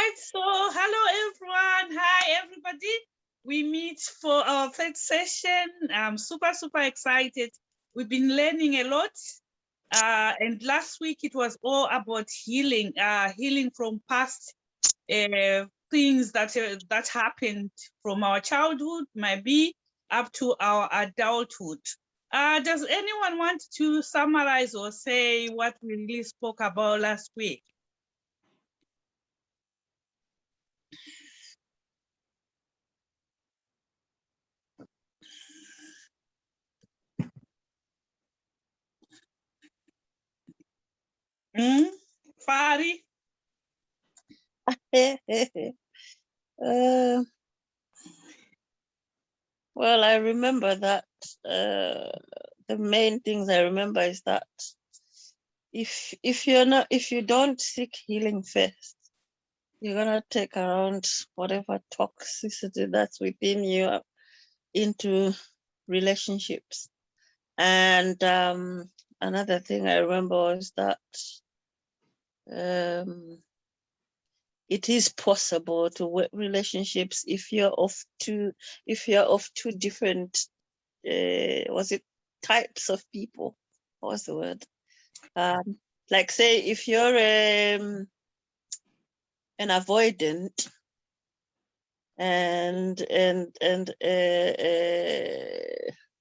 right, so hello everyone. Hi everybody. We meet for our third session. I'm super excited. We've been learning a lot. And last week it was all about healing, healing from past things that happened from our childhood, maybe up to our adulthood. Does anyone want to summarize or say what we really spoke about last week? Fari? Well, I remember that the main things I remember is that if you don't seek healing first, you're gonna take around whatever toxicity that's within you into relationships. And another thing I remember was that it is possible to work relationships if you're of two different types of people. What's the word? Like say if you're an avoidant and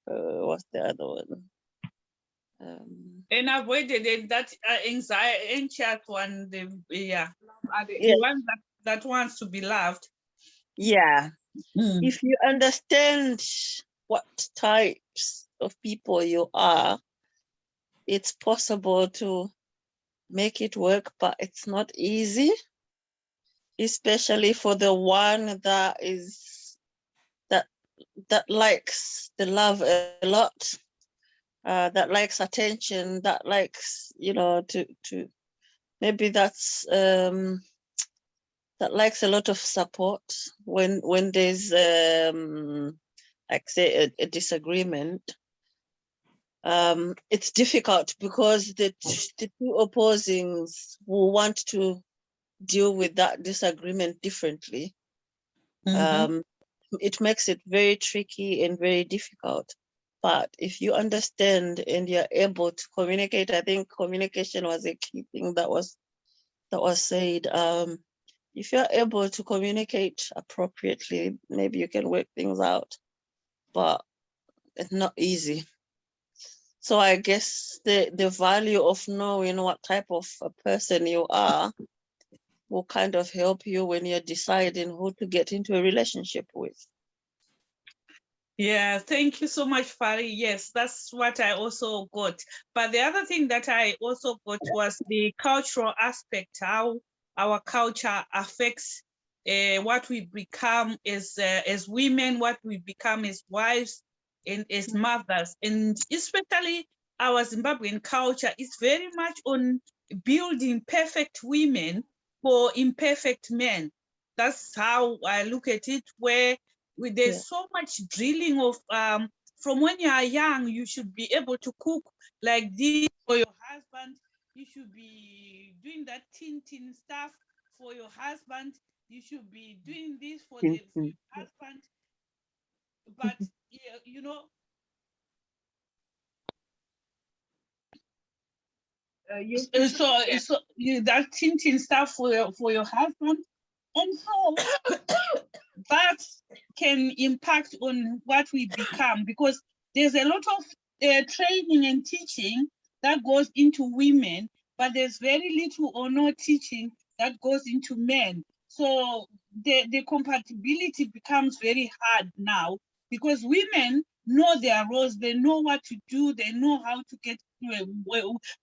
what's the other one? And avoided that anxiety, anxious one, the one that wants to be loved. Yeah. If you understand what types of people you are, it's possible to make it work, but it's not easy, especially for the one that likes the love a lot, that likes attention, that likes, to maybe that's that likes a lot of support when there's like say a disagreement. It's difficult because the two opposings will want to deal with that disagreement differently. It makes it very tricky and very difficult. But if you understand and you're able to communicate, I think communication was a key thing that was said. If you're able to communicate appropriately, maybe you can work things out, but it's not easy. So I guess the value of knowing what type of a person you are will kind of help you when you're deciding who to get into a relationship with. Yeah, thank you so much, Fari. Yes, that's what I also got. But the other thing that I also got was the cultural aspect, how our culture affects what we become as women, what we become as wives and as mothers. And especially our Zimbabwean culture is very much on building perfect women for imperfect men. That's how I look at it, where there's so much drilling of from when you are young, you should be able to cook like this for your husband. You should be doing that tin stuff for your husband. You should be doing this for your husband. But you know, so that tin stuff for your husband, and so that can impact on what we become, because there's a lot of training and teaching that goes into women, but there's very little or no teaching that goes into men. So the compatibility becomes very hard now, because women know their roles, they know what to do, they know how to get to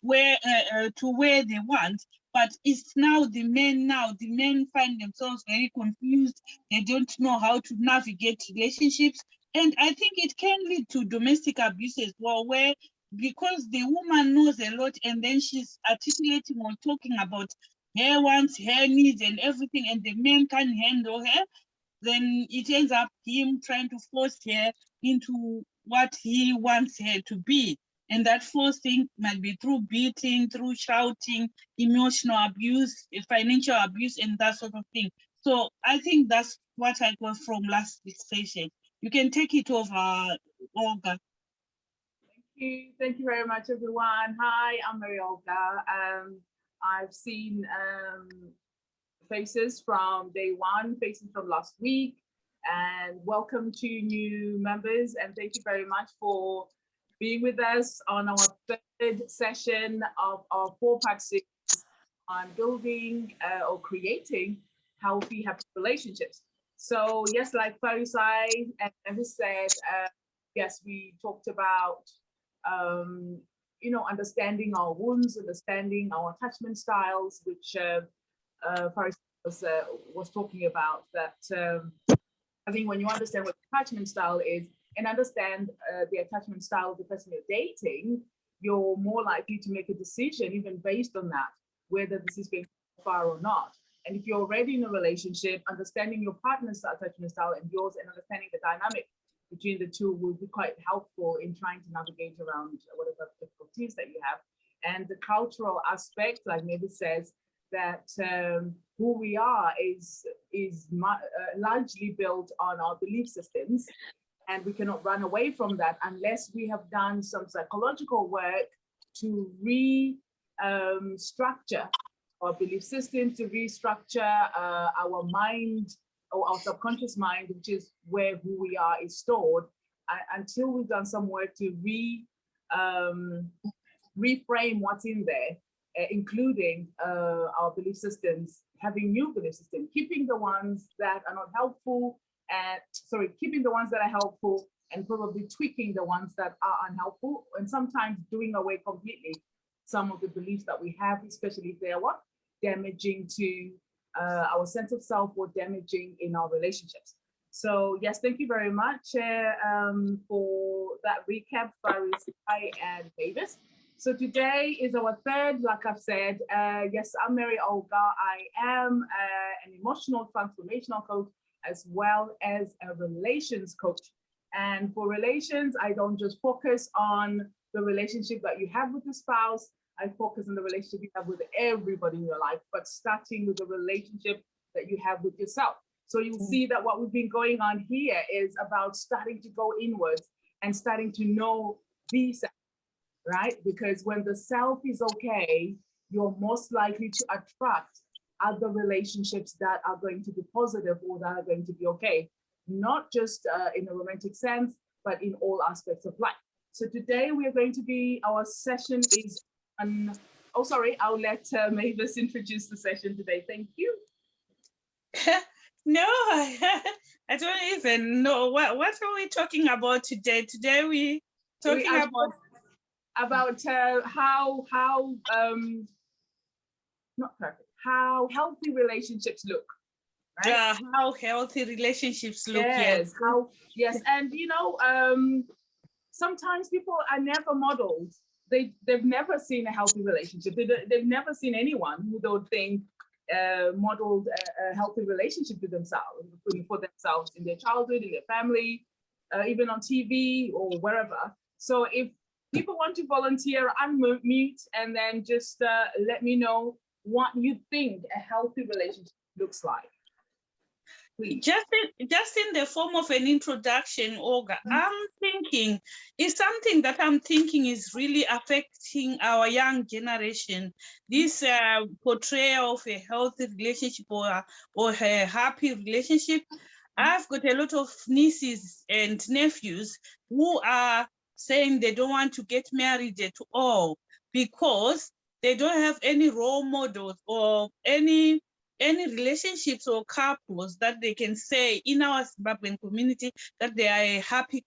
where they want. But it's now the men find themselves very confused. They don't know how to navigate relationships. And I think it can lead to domestic abuse as well, where because the woman knows a lot and then she's articulating or talking about her wants, her needs and everything, and the man can't handle her, then it ends up him trying to force her into what he wants her to be. And that first thing might be through beating, through shouting, emotional abuse, financial abuse, and that sort of thing. So I think that's what I got from last week's session. You can take it over, Olga. Thank you very much, everyone. Hi, I'm Mary Olga. I've seen faces from day one, faces from last week, and welcome to new members. And thank you very much for being with us on our third session of our four-part series on building or creating healthy, happy relationships. So yes, like Farisai and Evis said, yes, we talked about understanding our wounds, understanding our attachment styles, which Farisai was talking about. That I think when you understand what attachment style is and understand the attachment style of the person you're dating, you're more likely to make a decision even based on that, whether this is going far or not. And if you're already in a relationship, understanding your partner's attachment style and yours and understanding the dynamic between the two will be quite helpful in trying to navigate around whatever difficulties that you have. And the cultural aspect, like Mavis says, that who we are is largely built on our belief systems, and we cannot run away from that unless we have done some psychological work to restructure our belief systems, to restructure our mind or our subconscious mind, which is where who we are is stored, until we've done some work to reframe what's in there, including our belief systems, having new belief systems, keeping the ones that are not helpful, keeping the ones that are helpful and probably tweaking the ones that are unhelpful, and sometimes doing away completely some of the beliefs that we have, especially if they are damaging to our sense of self or damaging in our relationships. So yes, thank you very much for that recap, Farisai and Davis. So today is our third, like I've said, yes, I'm Mary Olga. I am an emotional transformational coach as well as a relations coach. And for relations, I don't just focus on the relationship that you have with the spouse. I focus on the relationship you have with everybody in your life, but starting with the relationship that you have with yourself. So you'll see that what we've been going on here is about starting to go inwards and starting to know the self, right? Because when the self is okay, you're most likely to attract other relationships that are going to be positive or that are going to be okay, not just in a romantic sense, but in all aspects of life. So today we are going to be, our session is oh, sorry, I'll let Mavis introduce the session today. Thank you. No, I don't even know what are we talking about today. Today we talking about how not perfect, how healthy relationships look. Right? How healthy relationships look. Yes. Yes, and sometimes people are never modeled. They've never seen a healthy relationship. They've never seen anyone who don't think modeled a healthy relationship with themselves, for themselves in their childhood, in their family, even on TV or wherever. So if people want to volunteer, unmute and then just let me know what you think a healthy relationship looks like. Please. Just in the form of an introduction, Olga, I'm thinking is something that I'm thinking is really affecting our young generation. This portrayal of a healthy relationship or a happy relationship. I've got a lot of nieces and nephews who are saying they don't want to get married at all because they don't have any role models or any relationships or couples that they can say in our Zimbabwean community that they are a happy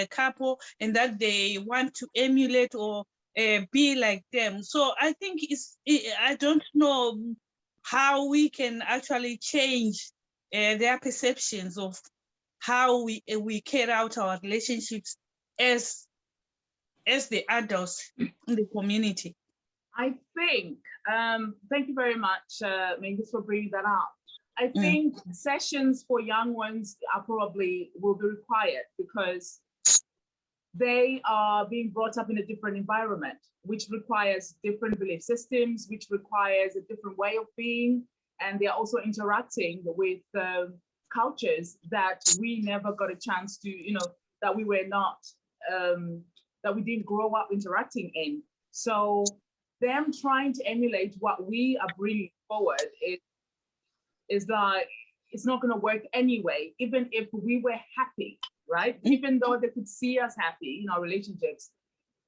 couple and that they want to emulate or be like them. So I think I don't know how we can actually change their perceptions of how we carry out our relationships as the adults in the community. I think, thank you very much, Mingus, for bringing that up. I think sessions for young ones will be required because they are being brought up in a different environment, which requires different belief systems, which requires a different way of being. And they're also interacting with cultures that we never got a chance to, that we were not, that we didn't grow up interacting in. So them trying to emulate what we are bringing forward is like, it's not going to work anyway, even if we were happy, right? Even though they could see us happy in our relationships,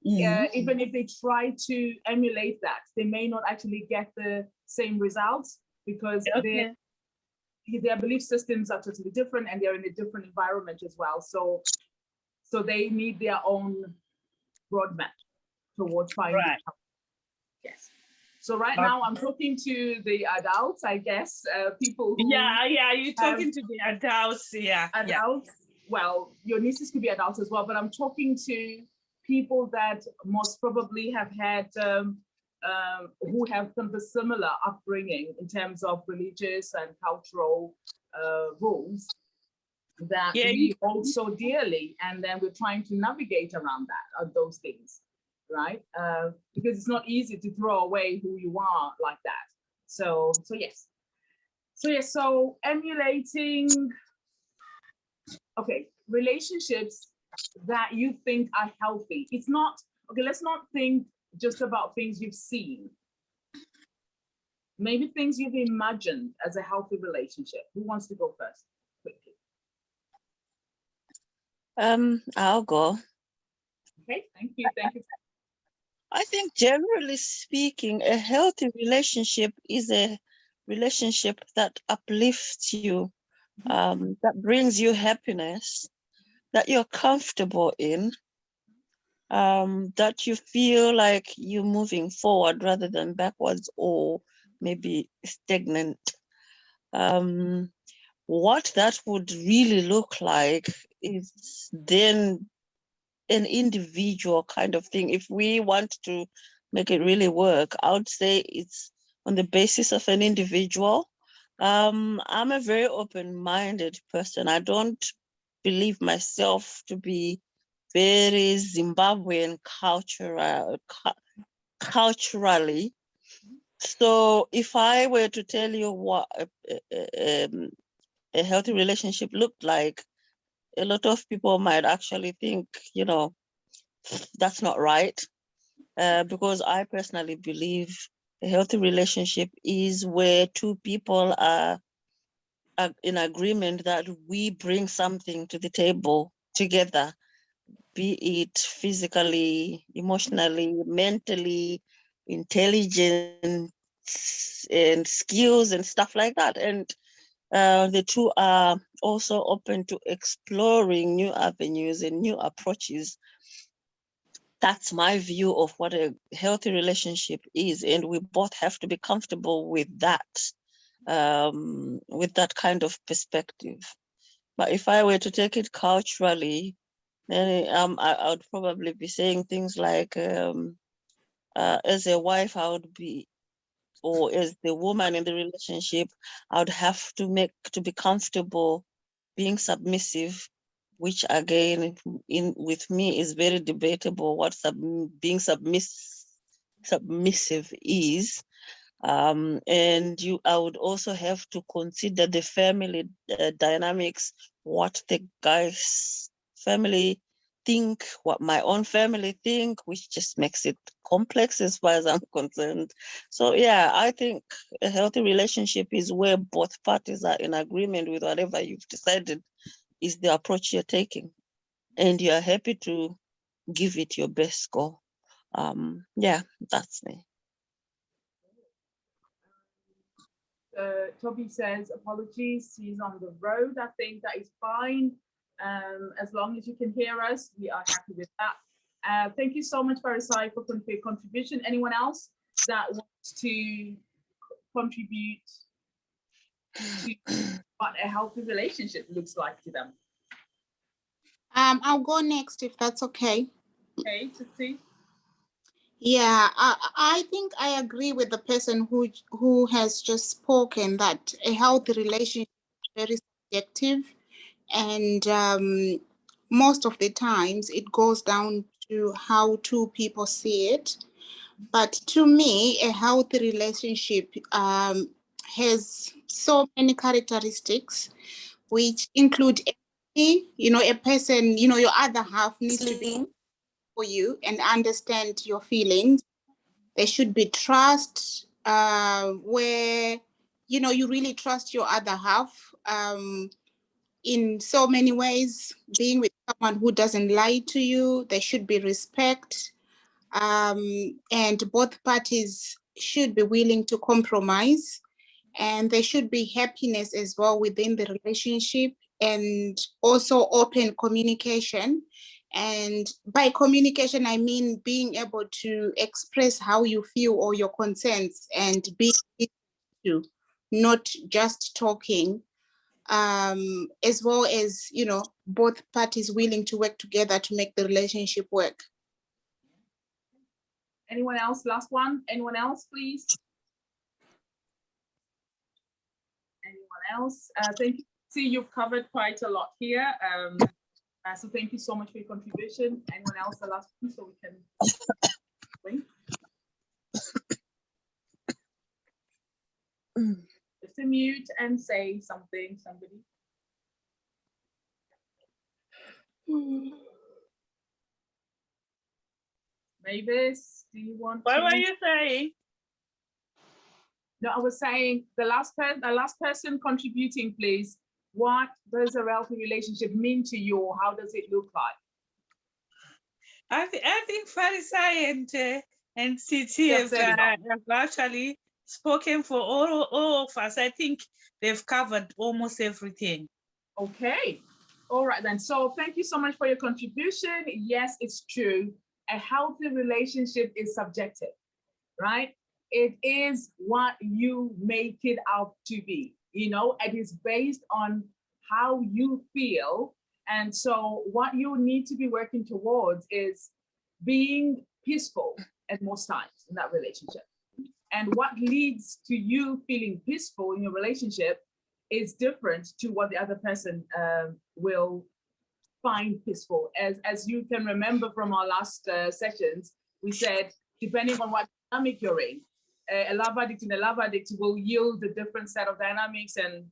even if they try to emulate that, they may not actually get the same results because their belief systems are totally different and they're in a different environment as well. So they need their own roadmap towards finding. Right. Yes. So right now I'm talking to the adults, I guess, people who you're talking to the adults. Adults. Well, your nieces could be adults as well, but I'm talking to people that most probably have had who have kind of a similar upbringing in terms of religious and cultural rules that we hold so dearly, and then we're trying to navigate around that, those things, right? Because it's not easy to throw away who you are like that. So yes. So emulating, okay, relationships that you think are healthy. It's not, okay, let's not think just about things you've seen. Maybe things you've imagined as a healthy relationship. Who wants to go first? Quickly. I'll go. Okay, thank you. I think generally speaking, a healthy relationship is a relationship that uplifts you, that brings you happiness, that you're comfortable in, that you feel like you're moving forward rather than backwards or maybe stagnant. What that would really look like is then an individual kind of thing. If we want to make it really work, I would say it's on the basis of an individual. I'm a very open-minded person. I don't believe myself to be very Zimbabwean culturally. So if I were to tell you what a healthy relationship looked like, a lot of people might actually think, that's not right. Because I personally believe a healthy relationship is where two people are in agreement that we bring something to the table together, be it physically, emotionally, mentally, intelligence, and skills and stuff like that. And the two are also open to exploring new avenues and new approaches. That's my view of what a healthy relationship is. And we both have to be comfortable with that kind of perspective. But if I were to take it culturally, then I would probably be saying things like, as a wife, I would be, or as the woman in the relationship, I would have to be comfortable being submissive, which again, with me is very debatable what being submissive is. And I would also have to consider the family dynamics, what the guy's family think, what my own family think, which just makes it complex as far as I'm concerned. So yeah, I think a healthy relationship is where both parties are in agreement with whatever you've decided is the approach you're taking, and you're happy to give it your best go. Yeah, that's me. Toby says, apologies, he's on the road. I think that is fine. As long as you can hear us, we are happy with that. Thank you so much, Farisai, for your contribution. Anyone else that wants to contribute to what a healthy relationship looks like to them? I'll go next if that's okay. Okay, Tsitsi. Yeah, I think I agree with the person who has just spoken that a healthy relationship is very subjective, and most of the times it goes down to how two people see it. But to me, a healthy relationship has so many characteristics, which include empathy. A person, your other half needs to be for you and understand your feelings. There should be trust, where, you really trust your other half in so many ways. Being with someone who doesn't lie to you, there should be respect. And both parties should be willing to compromise, and there should be happiness as well within the relationship, and also open communication. And by communication, I mean being able to express how you feel or your concerns and being to, not just talking, as well as, both parties willing to work together to make the relationship work. Anyone else? Last one. Anyone else, please? Anyone else? Thank you. See, you've covered quite a lot here. So thank you so much for your contribution. Anyone else? The last one, so we can wait. Just to mute and say something, somebody. Mavis, do you want What to? were you saying? No, I was saying the last person contributing, please. What does a healthy relationship mean to you, or how does it look like? I think Farisa and Siti have actually spoken for all of us. I think they've covered almost everything. Okay. All right then. So thank you so much for your contribution. Yes, it's true. A healthy relationship is subjective, right? It is what you make it out to be. It is based on how you feel. And so what you need to be working towards is being peaceful at most times in that relationship. And what leads to you feeling peaceful in your relationship is different to what the other person will find peaceful. As you can remember from our last sessions, we said, depending on what dynamic you're in, a love addict and a love addict will yield a different set of dynamics, and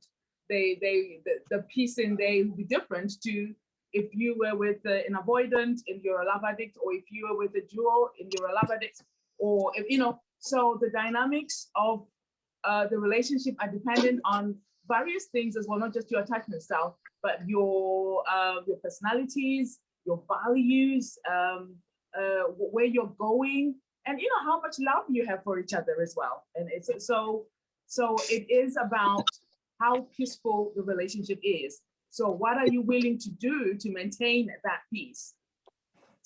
the peace in there will be different to if you were with an avoidant and you're a love addict, or if you were with a dual and you're a love addict, or if, so the dynamics of the relationship are dependent on various things as well, not just your attachment style, but your personalities, your values, where you're going, and how much love you have for each other as well. And it's so it is about how peaceful the relationship is. So what are you willing to do to maintain that peace?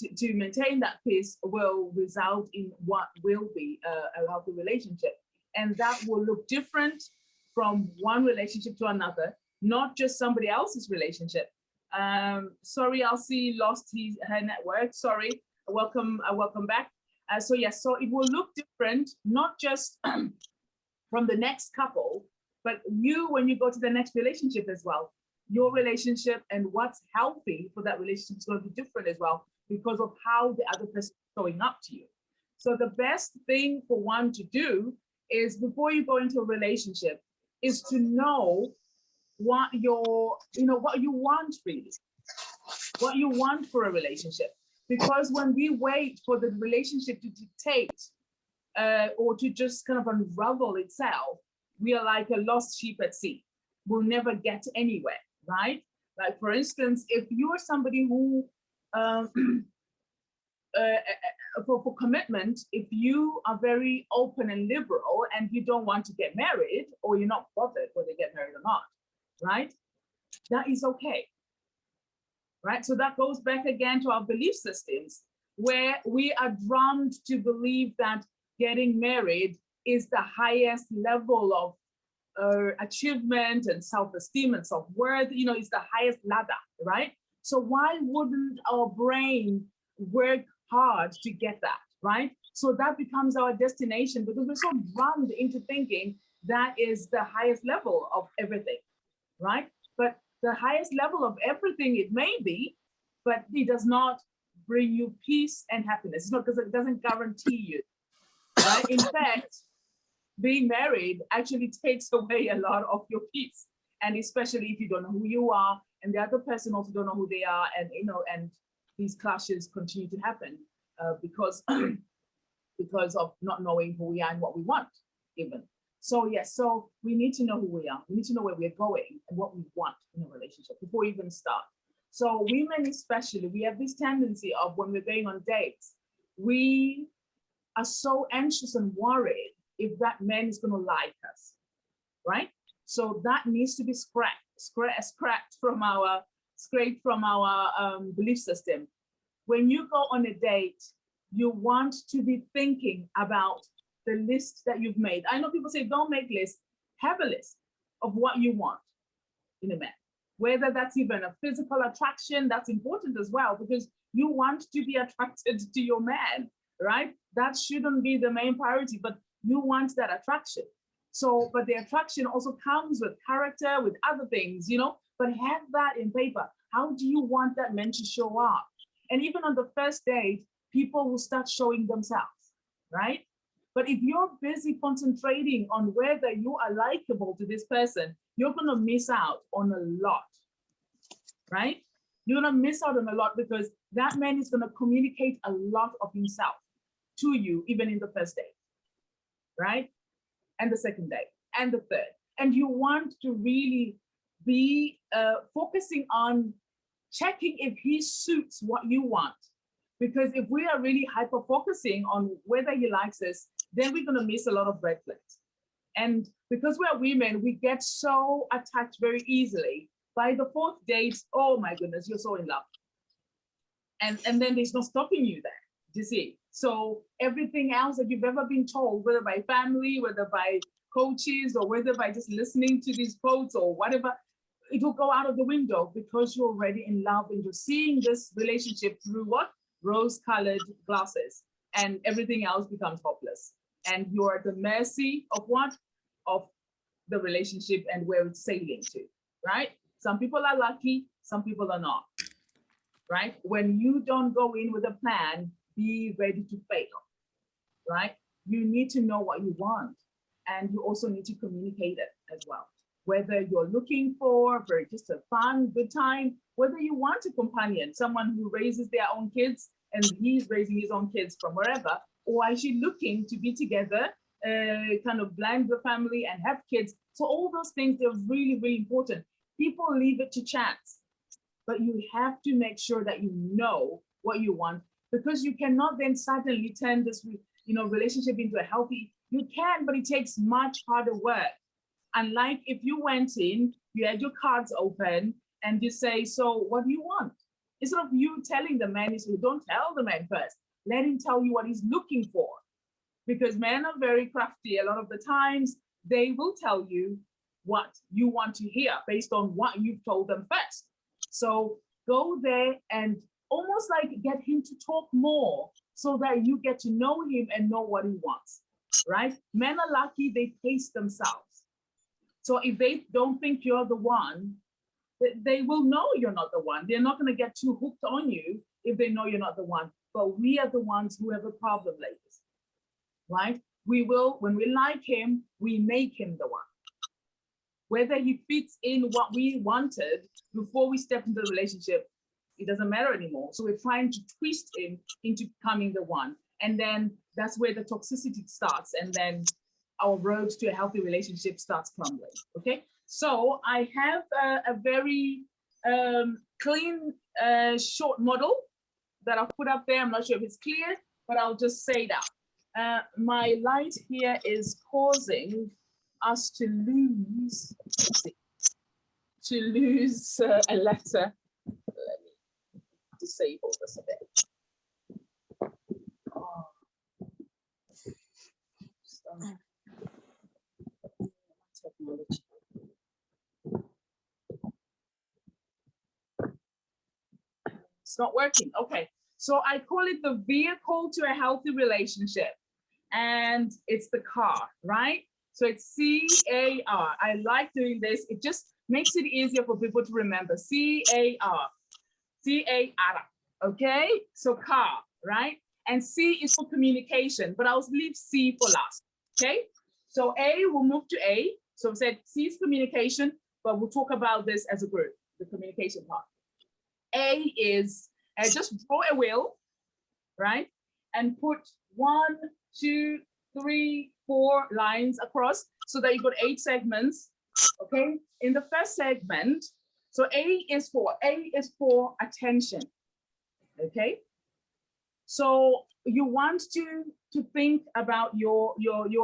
To maintain that peace will result in what will be a healthy relationship. And that will look different from one relationship to another, not just somebody else's relationship. Sorry, Elsie lost her network. Sorry, welcome back. So it will look different, not just from the next couple, but when you go to the next relationship as well. Your relationship and what's healthy for that relationship is going to be different as well, because of how the other person is showing up to you. So the best thing for one to do is, before you go into a relationship, is to know what what you want really, what you want for a relationship. Because when we wait for the relationship to dictate or to just kind of unravel itself, we are like a lost sheep at sea. We'll never get anywhere, right? Like, for instance, if you're somebody who for commitment, if you are very open and liberal and you don't want to get married, or you're not bothered whether they get married or not, right? That is okay, right? So that goes back again to our belief systems, where we are drummed to believe that getting married is the highest level of achievement and self-esteem and self-worth, is the highest ladder, right? So why wouldn't our brain work hard to get that, right? So that becomes our destination, because we're so drummed into thinking that is the highest level of everything, right? But the highest level of everything it may be, but it does not bring you peace and happiness. It's not because it doesn't guarantee you, right? In fact, being married actually takes away a lot of your peace. And especially if you don't know who you are and the other person also don't know who they are, and and these clashes continue to happen because of not knowing who we are and what we want even. So yes, so we need to know who we are. We need to know where we're going and what we want in a relationship before we even start. So women especially, we have this tendency of when we're going on dates, we are so anxious and worried if that man is going to like us, right? So that needs to be scraped from our belief system. When you go on a date, you want to be thinking about the list that you've made. I know people say don't make lists. Have a list of what you want in a man. Whether that's even a physical attraction, that's important as well, because you want to be attracted to your man, right? That shouldn't be the main priority, but you want that attraction. So, but the attraction also comes with character, with other things, but have that in paper. How do you want that man to show up? And even on the first date, people will start showing themselves, right? But if you're busy concentrating on whether you are likable to this person, you're going to miss out on a lot, right? You're going to miss out on a lot because that man is going to communicate a lot of himself to you, even in the first date, right? And the second date and the third. And you want to really be focusing on checking if he suits what you want. Because if we are really hyper focusing on whether he likes us, then we're going to miss a lot of red flags. And because we're women, we get so attached very easily. By the fourth date, oh my goodness, you're so in love. And then there's no stopping you there, you see. So everything else that you've ever been told, whether by family, whether by coaches, or whether by just listening to these quotes or whatever, it will go out of the window because you're already in love and you're seeing this relationship through what? Rose-colored glasses, and everything else becomes hopeless. And you're at the mercy of what? Of the relationship and where it's sailing to, right? Some people are lucky, some people are not, right? When you don't go in with a plan, be ready to fail, right? You need to know what you want, and you also need to communicate it as well. Whether you're looking for just a fun, good time, whether you want a companion, someone who raises their own kids and he's raising his own kids from wherever, or is she looking to be together, kind of blend the family and have kids. So all those things, they're really, really important. People leave it to chance, but you have to make sure that you know what you want, because you cannot then suddenly turn this, relationship into a healthy. You can, but it takes much harder work. Unlike if you went in, you had your cards open, and you say, so what do you want? Instead of you telling the man, don't tell the man first. Let him tell you what he's looking for. Because men are very crafty. A lot of the times, they will tell you what you want to hear based on what you've told them first. So go there and almost like get him to talk more so that you get to know him and know what he wants, right? Men are lucky, they pace themselves. So if they don't think you're the one, they will know you're not the one. They're not going to get too hooked on you if they know you're not the one. But we are the ones who have a problem, ladies, right? We will, when we like him, we make him the one. Whether he fits in what we wanted before we step into the relationship, it doesn't matter anymore. So we're trying to twist him into becoming the one. And then that's where the toxicity starts. And then our road to a healthy relationship starts crumbling, okay? So I have a very clean, short model that I've put up there. I'm not sure if it's clear, but I'll just say that. My light here is causing us to lose, a letter. Let me disable this a bit. Oh. Technology. It's not working. Okay, so I call it the vehicle to a healthy relationship, and it's the car, right? So it's CAR. I like doing this. It just makes it easier for people to remember. CAR. C-A-R, okay? So car, right? And C is for communication, but I'll leave C for last, okay? So A, we'll move to A. So we said C is communication, but we'll talk about this as a group, the communication part. A is just draw a wheel, right? And put 1, 2, 3, 4 lines across so that you've got 8 segments, okay? In the first segment, so A is for attention, okay? So you want to think about your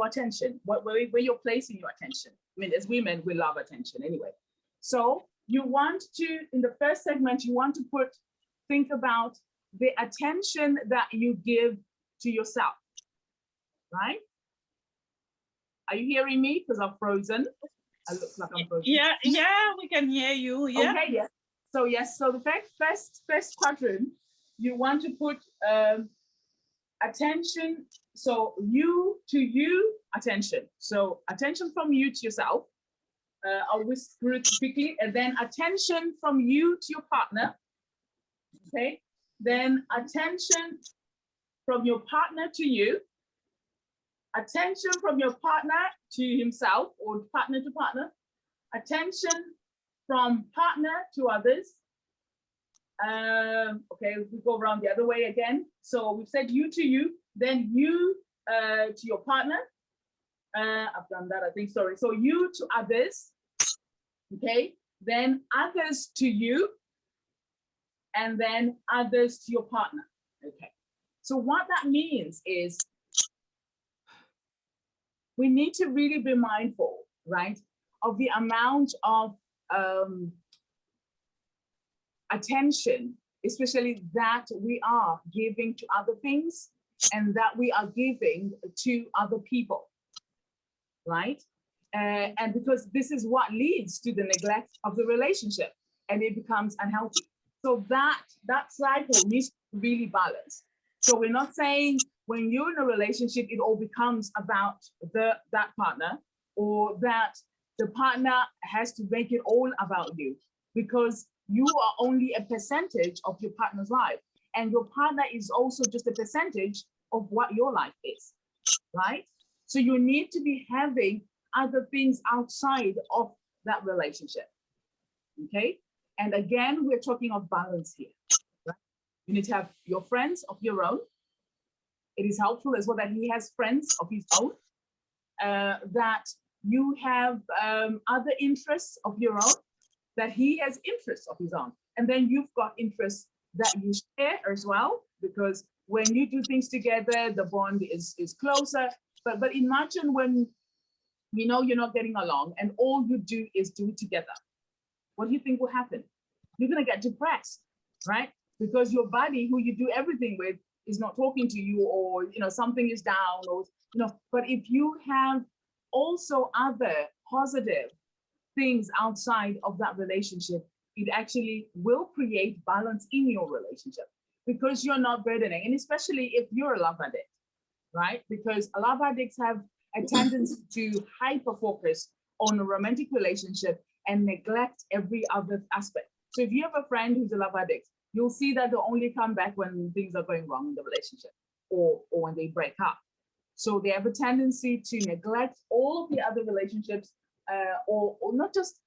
attention, where you're placing your attention. I mean, as women, we love attention anyway. So you want to, in the first segment, you want to think about the attention that you give to yourself, right? Are you hearing me? Because I'm frozen. I look like I'm frozen. Yeah, we can hear you. Yeah. Okay, yes. So yes, so the first quadrant, you want to put attention. So you to you, attention. So attention from you to yourself. I'll whisk through it quickly, and then attention from you to your partner. Okay. Then attention from your partner to you. Attention from your partner to himself or partner to partner. Attention from partner to others. Okay, we go around the other way again. So we've said you to you, then you to your partner. I've done that, I think, sorry. So you to others, okay? Then others to you, and then others to your partner, okay? So what that means is we need to really be mindful, right, of the amount of attention, especially that we are giving to other things and that we are giving to other people, right? And because this is what leads to the neglect of the relationship and it becomes unhealthy. So that cycle needs to really balance. So we're not saying when you're in a relationship, it all becomes about that partner, or that the partner has to make it all about you, because you are only a percentage of your partner's life. And your partner is also just a percentage of what your life is, right? So you need to be having other things outside of that relationship, okay? And again, we're talking of balance here, right? You need to have your friends of your own. It is helpful as well that he has friends of his own, that you have other interests of your own, that he has interests of his own. And then you've got interests that you share as well, because when you do things together, the bond is closer. But imagine when you know you're not getting along and all you do is do it together. What do you think will happen? You're gonna get depressed, right? Because your buddy who you do everything with is not talking to you, or something is down, or but if you have also other positive things outside of that relationship, it actually will create balance in your relationship, because you're not burdening. And especially if you're a love addict, right? Because a love addicts have a tendency to hyper focus on a romantic relationship and neglect every other aspect. So if you have a friend who's a love addict, you'll see that they'll only come back when things are going wrong in the relationship, or when they break up. So they have a tendency to neglect all of the other relationships, or not just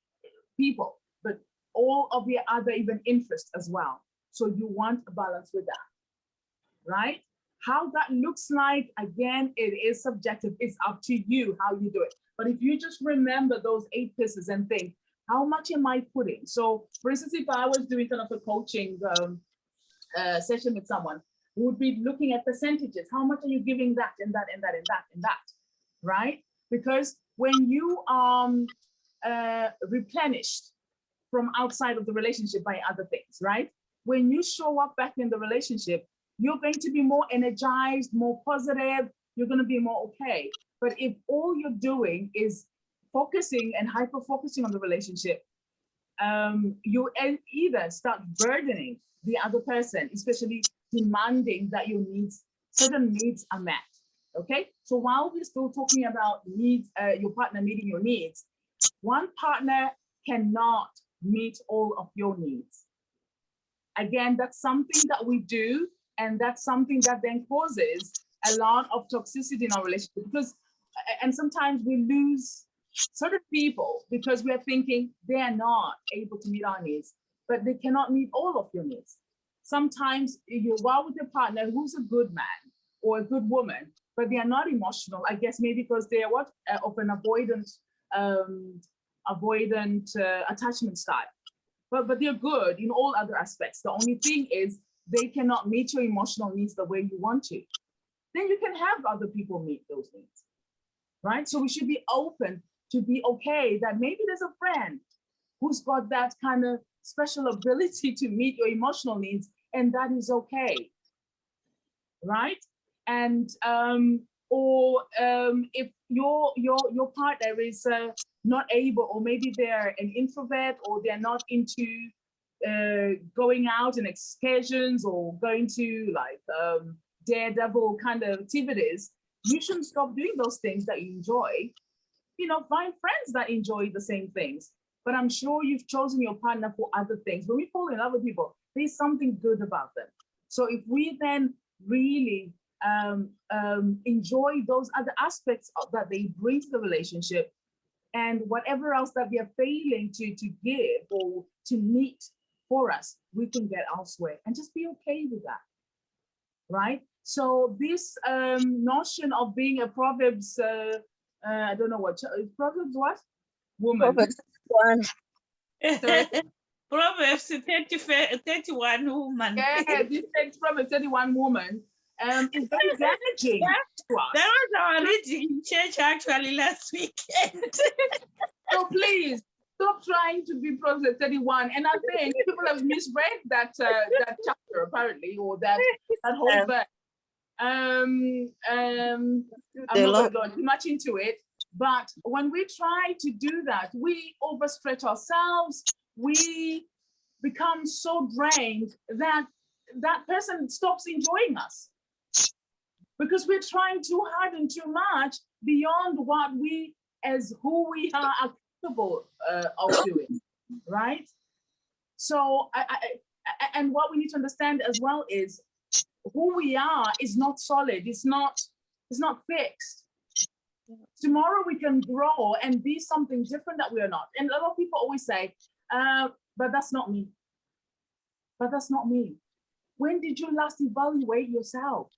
people, but all of the other even interests as well. So you want a balance with that, right? How that looks like, again, it is subjective. It's up to you how you do it. But if you just remember those 8 pieces and think, how much am I putting? So for instance, if I was doing kind of a coaching session with someone, we would be looking at percentages. How much are you giving that and that and that and that and that, right? Because when you are replenished from outside of the relationship by other things, right? When you show up back in the relationship, you're going to be more energized, more positive, you're going to be more okay. But if all you're doing is focusing and hyper focusing on the relationship, you either start burdening the other person, especially demanding that your needs, certain needs are met. Okay, so while we're still talking about needs, your partner meeting your needs, one partner cannot meet all of your needs. Again, that's something that we do, and that's something that then causes a lot of toxicity in our relationship, because, and sometimes we lose certain people because we are thinking they are not able to meet our needs, but they cannot meet all of your needs. Sometimes you are with a partner who's a good man or a good woman, but they are not emotional. I guess maybe because they are what of an avoidant attachment style. But they're good in all other aspects. The only thing is they cannot meet your emotional needs the way you want to. Then you can have other people meet those needs, right? So we should be open to be okay that maybe there's a friend who's got that kind of special ability to meet your emotional needs, and that is okay, right? And if your partner is not able, or maybe they're an introvert, or they're not into going out in excursions or going to like daredevil kind of activities, you shouldn't stop doing those things that you enjoy. You know, find friends that enjoy the same things. But I'm sure you've chosen your partner for other things. When we fall in love with people, there's something good about them. So if we then really enjoy those other aspects that they bring to the relationship, and whatever else that we are failing to give or to meet for us, we can get elsewhere and just be okay with that, right? So this notion of being a Proverbs, I don't know what, Proverbs what? Woman. Proverbs 1. Proverbs 31 woman. Yeah, this text Proverbs 31 woman is very damaging to us. That was our reading in church actually last weekend. So please stop trying to be Proverbs 31. And I think people have misread that that chapter apparently, or that whole verse. I'm not going too much into it, but when we try to do that, we overstretch ourselves. We become so drained that that person stops enjoying us, because we're trying too hard and too much beyond what we, as who we are capable of doing, right? So, and what we need to understand as well is who we are is not solid. It's not fixed. Tomorrow we can grow and be something different that we are not. And a lot of people always say, but that's not me. But that's not me. When did you last evaluate yourself?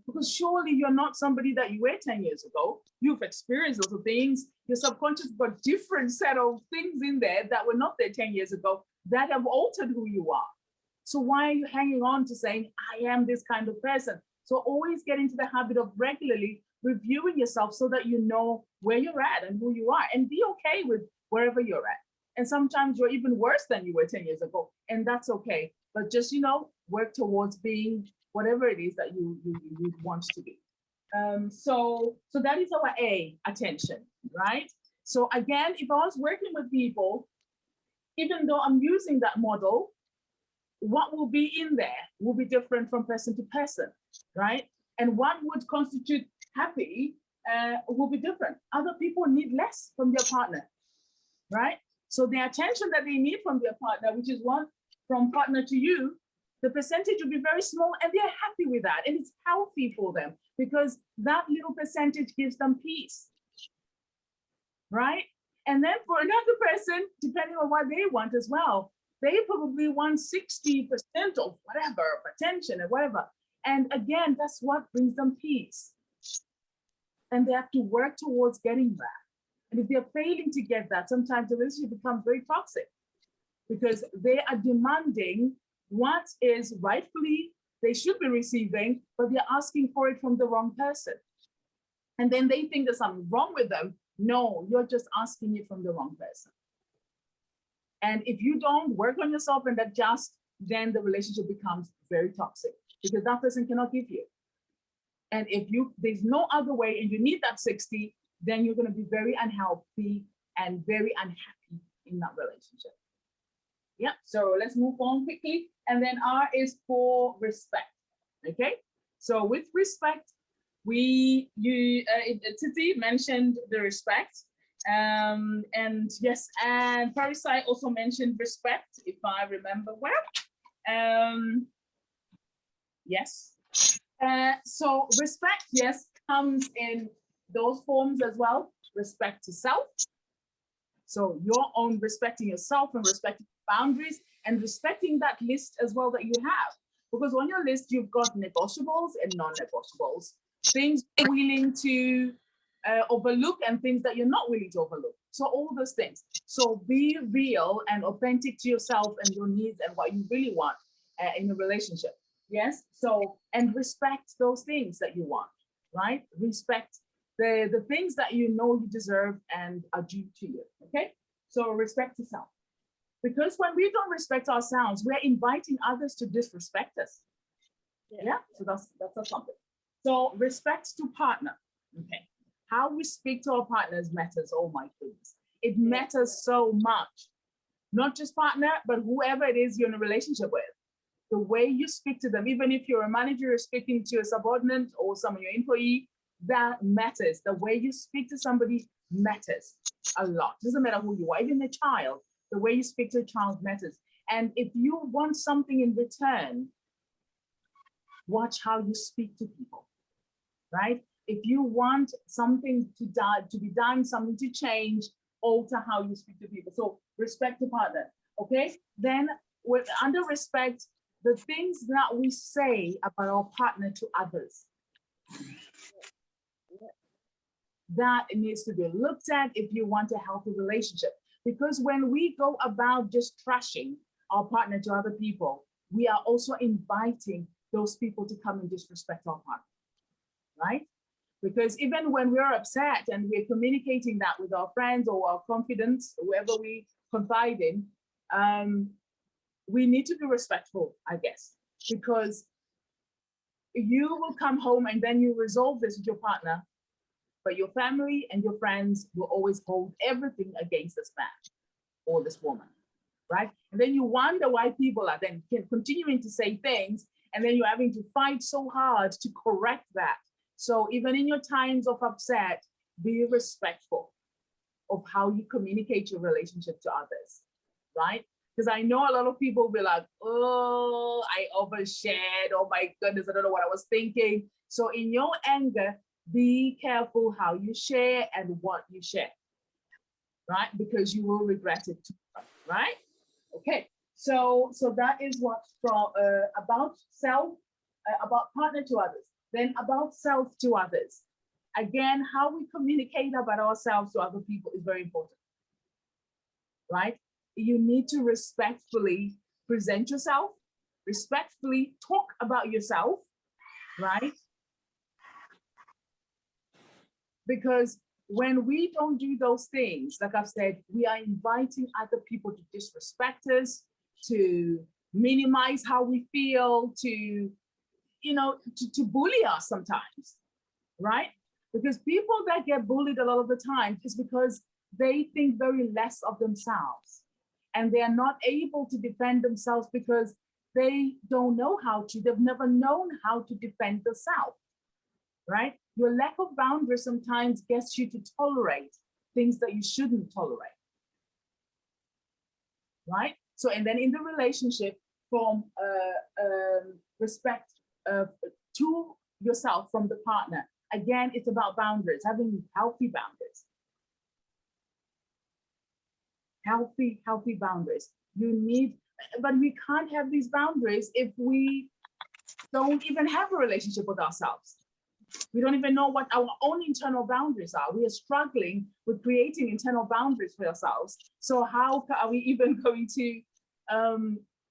Because surely you're not somebody that you were 10 years ago. You've experienced those things. Your subconscious got different set of things in there that were not there 10 years ago that have altered who you are. So why are you hanging on to saying, I am this kind of person? So always get into the habit of regularly reviewing yourself so that you know where you're at and who you are, and be okay with wherever you're at. And sometimes you're even worse than you were 10 years ago, and that's okay. But just, you know, work towards being whatever it is that you want to be. So that is our A, attention, right? So again, if I was working with people, even though I'm using that model, what will be in there will be different from person to person, right? And what would constitute happy will be different. Other people need less from their partner, right? So the attention that they need from their partner, which is one from partner to you, the percentage will be very small, and they're happy with that. And it's healthy for them because that little percentage gives them peace, right? And then for another person, depending on what they want as well, they probably want 60% of whatever, attention and whatever. And again, that's what brings them peace. And they have to work towards getting that. And if they're failing to get that, sometimes the relationship becomes very toxic because they are demanding what is rightfully they should be receiving, but they're asking for it from the wrong person. And then they think there's something wrong with them. No, you're just asking it from the wrong person. And if you don't work on yourself and adjust, then the relationship becomes very toxic because that person cannot give you. And if there's no other way and you need that 60, then you're going to be very unhealthy and very unhappy in that relationship. Yeah, so let's move on quickly. And then R is for respect. Okay, so with respect, Titi mentioned the respect. And yes, and Parisai also mentioned respect, if I remember well. Yes. So respect, yes, comes in those forms as well. Respect to self. So your own respecting yourself and respecting boundaries and respecting that list as well that you have. Because on your list, you've got negotiables and non-negotiables, things you're willing to overlook and things that you're not willing to overlook. So all those things. So be real and authentic to yourself and your needs and what you really want in a relationship. Yes. So, and respect those things that you want, right? Respect the things that you know you deserve and are due to you. Okay. So respect yourself. Because when we don't respect ourselves, we're inviting others to disrespect us. Yeah. So that's something. So respect to partner. Okay. How we speak to our partners matters. Oh my goodness. It matters so much. Not just partner, but whoever it is you're in a relationship with. The way you speak to them, even if you're a manager, you're speaking to a subordinate or some of your employee, that matters. The way you speak to somebody matters a lot. Doesn't matter who you are, even a child, the way you speak to a child matters. And if you want something in return, watch how you speak to people, right? If you want something to be done, something to change, alter how you speak to people. So respect the partner, okay? Then with under respect, the things that we say about our partner to others, that needs to be looked at if you want a healthy relationship. Because when we go about just trashing our partner to other people, we are also inviting those people to come and disrespect our partner, right? Because even when we're upset and we're communicating that with our friends or our confidants, whoever we confide in, we need to be respectful, I guess, because you will come home and then you resolve this with your partner, but your family and your friends will always hold everything against this man or this woman, right? And then you wonder why people are then continuing to say things, and then you're having to fight so hard to correct that. So even in your times of upset, be respectful of how you communicate your relationship to others, right? Because I know a lot of people will be like, oh, I overshared. Oh my goodness, I don't know what I was thinking. So in your anger, be careful how you share and what you share, right? Because you will regret it too, right? Okay, so that is what's from about self, about partner to others. Then about self to others. Again, how we communicate about ourselves to other people is very important, right? You need to respectfully present yourself, respectfully talk about yourself, right? Because when we don't do those things, like I've said, we are inviting other people to disrespect us, to minimize how we feel, to, you know, to bully us sometimes, right? Because people that get bullied a lot of the time is because they think very less of themselves and they are not able to defend themselves because they don't know how to, they've never known how to defend themselves, right? Your lack of boundaries sometimes gets you to tolerate things that you shouldn't tolerate, right? So, and then in the relationship, from respect to yourself from the partner, again, it's about boundaries, having healthy boundaries. Healthy boundaries. You need, but we can't have these boundaries if we don't even have a relationship with ourselves. We don't even know what our own internal boundaries are. We are struggling with creating internal boundaries for ourselves. So how are we even going to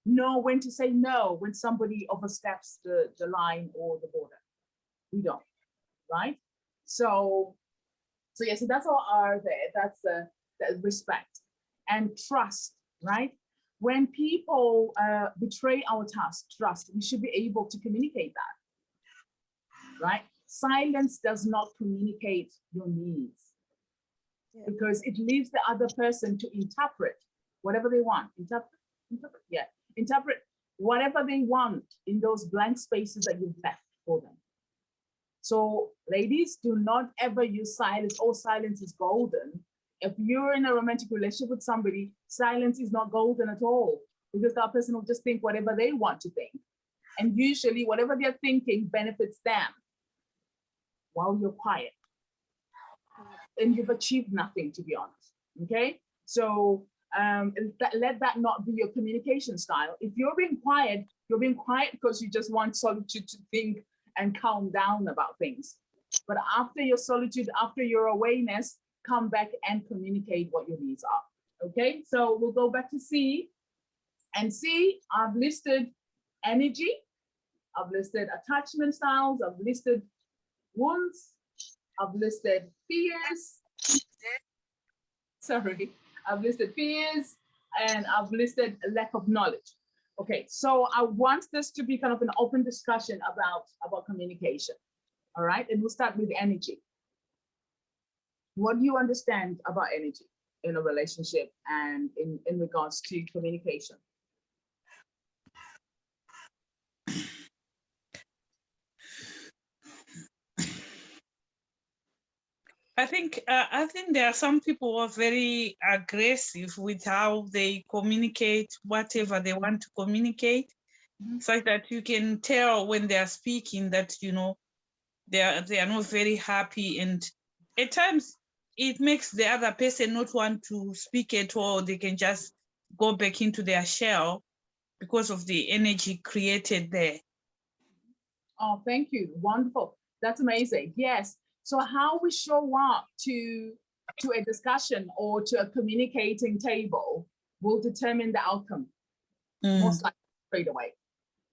know when to say no when somebody oversteps the line or the border? We don't, right? So yeah, so that's all are there. That's the respect and trust, right? When people betray our trust, we should be able to communicate that, right? Silence does not communicate your needs because it leaves the other person to interpret whatever they want. Interpret whatever they want in those blank spaces that you've left for them. So ladies, do not ever use silence. Oh, silence is golden. If you're in a romantic relationship with somebody, silence is not golden at all. because that person will just think whatever they want to think. And usually whatever they're thinking benefits them while you're quiet. And you've achieved nothing, to be honest, okay? So let that not be your communication style. If you're being quiet because you just want solitude to think and calm down about things. But after your solitude, after your awareness, come back and communicate what your needs are, okay? So we'll go back to C. And C, I've listed energy, I've listed attachment styles, I've listed wounds, I've listed fears. Sorry, I've listed fears, and I've listed a lack of knowledge. Okay, so I want this to be kind of an open discussion about communication. All right, and we'll start with energy. What do you understand about energy in a relationship and in regards to communication? I think there are some people who are very aggressive with how they communicate whatever they want to communicate, such that you can tell when they are speaking that, you know, they are not very happy, and at times it makes the other person not want to speak at all. They can just go back into their shell because of the energy created there. Oh, thank you. Wonderful. That's amazing. Yes. So how we show up to a discussion or to a communicating table will determine the outcome, most likely straight away,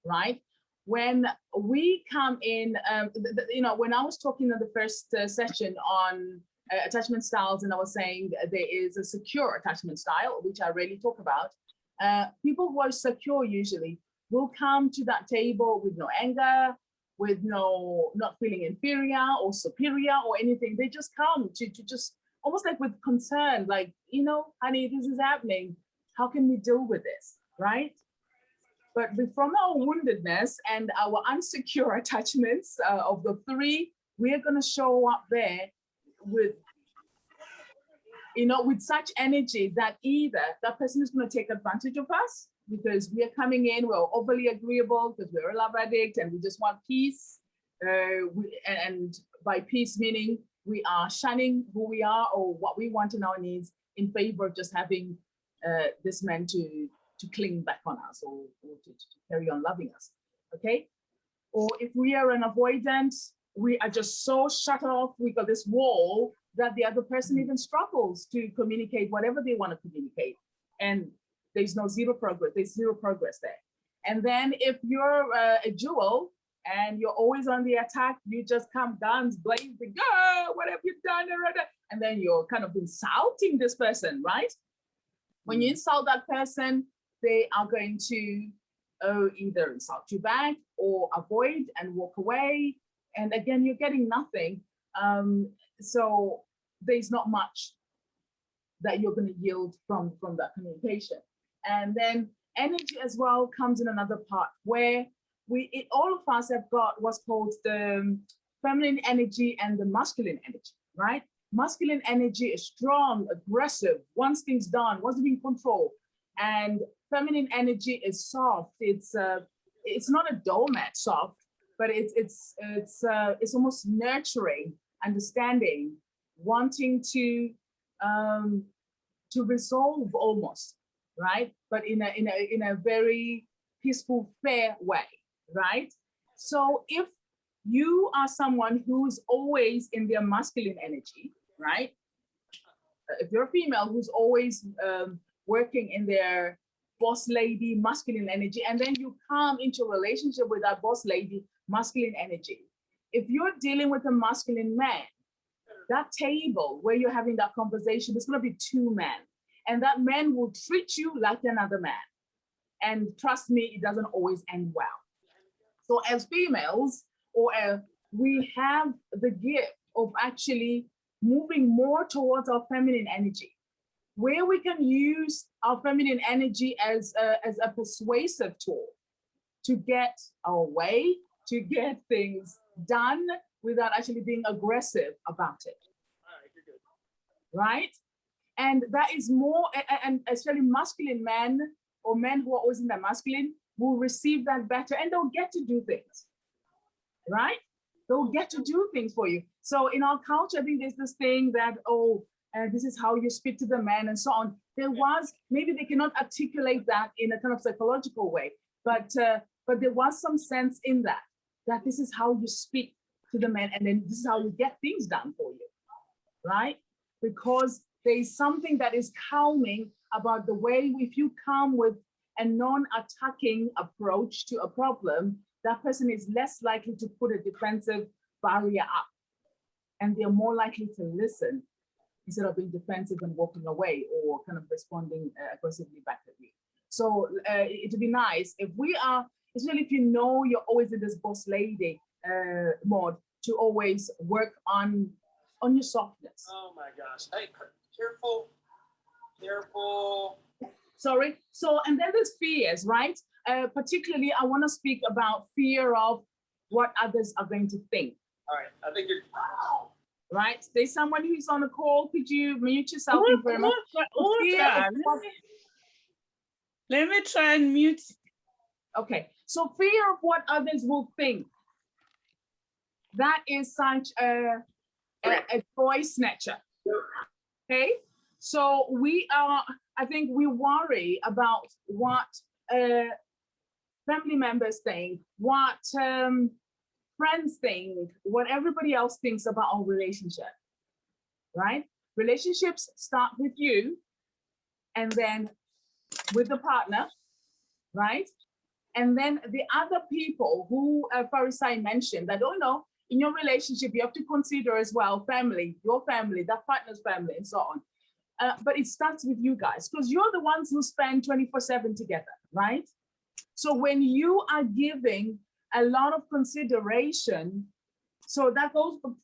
right? When we come in, you know, when I was talking in the first session on attachment styles, and I was saying there is a secure attachment style, which I rarely talk about, people who are secure usually will come to that table with no anger, with not feeling inferior or superior or anything. They just come to just almost like with concern, like, you know, honey, this is happening. How can we deal with this, right? But from our woundedness and our unsecure attachments of the three, we're gonna show up there with, you know, with such energy that either that person is gonna take advantage of us because we are coming in, we're overly agreeable because we're a love addict and we just want peace. And by peace meaning we are shunning who we are or what we want in our needs in favor of just having this man to cling back on us or to carry on loving us, okay? Or if we are an avoidant, we are just so shut off, we got this wall that the other person even struggles to communicate whatever they want to communicate. And there's zero progress there. And then if you're a jewel and you're always on the attack, you just come guns blazing, oh, what have you done? And then you're kind of insulting this person, right? When you insult that person, they are going to either insult you back or avoid and walk away. And again, you're getting nothing. So there's not much that you're going to yield from that communication. And then energy as well comes in another part where all of us have got what's called the feminine energy and the masculine energy, right? Masculine energy is strong, aggressive, wants things done, wants to be in control. And feminine energy is soft. It's not a doormat soft, but it's almost nurturing, understanding, wanting to resolve almost, right? But in a very peaceful, fair way, right? So if you are someone who's always in their masculine energy, right? If you're a female who's always working in their boss lady masculine energy, and then you come into a relationship with that boss lady masculine energy, if you're dealing with a masculine man, that table where you're having that conversation is going to be two men, and that man will treat you like another man. And trust me, it doesn't always end well. So as females, we have the gift of actually moving more towards our feminine energy, where we can use our feminine energy as a persuasive tool to get our way, to get things done without actually being aggressive about it, right? And that is more, and especially masculine men or men who are always in the masculine will receive that better, and they'll get to do things, right? They'll get to do things for you. So in our culture, I think there's this thing that, oh, this is how you speak to the man and so on. There was, maybe they cannot articulate that in a kind of psychological way, but there was some sense in that this is how you speak to the man, and then this is how you get things done for you, right? Because there's something that is calming about the way, if you come with a non-attacking approach to a problem, that person is less likely to put a defensive barrier up, and they're more likely to listen instead of being defensive and walking away or kind of responding aggressively back at you. So it'd be nice if we are, especially if you know you're always in this boss lady mode, to always work on your softness. Oh my gosh. Hey, careful. Sorry. So, and then there's fears, right? Particularly, I want to speak about fear of what others are going to think. All right. I think you're. Right? There's someone who's on the call. Could you mute yourself? Very much? Let me try and mute. Okay. So fear of what others will think. That is such a joy snatcher. Okay. So I think we worry about what family members think, what friends think, what everybody else thinks about our relationship, right? Relationships start with you and then with the partner, right? And then the other people who Farisai mentioned, I don't know, in your relationship, you have to consider as well family, your family, that partner's family, and so on. But it starts with you guys, because you're the ones who spend 24/7 together, right? So when you are giving a lot of consideration, so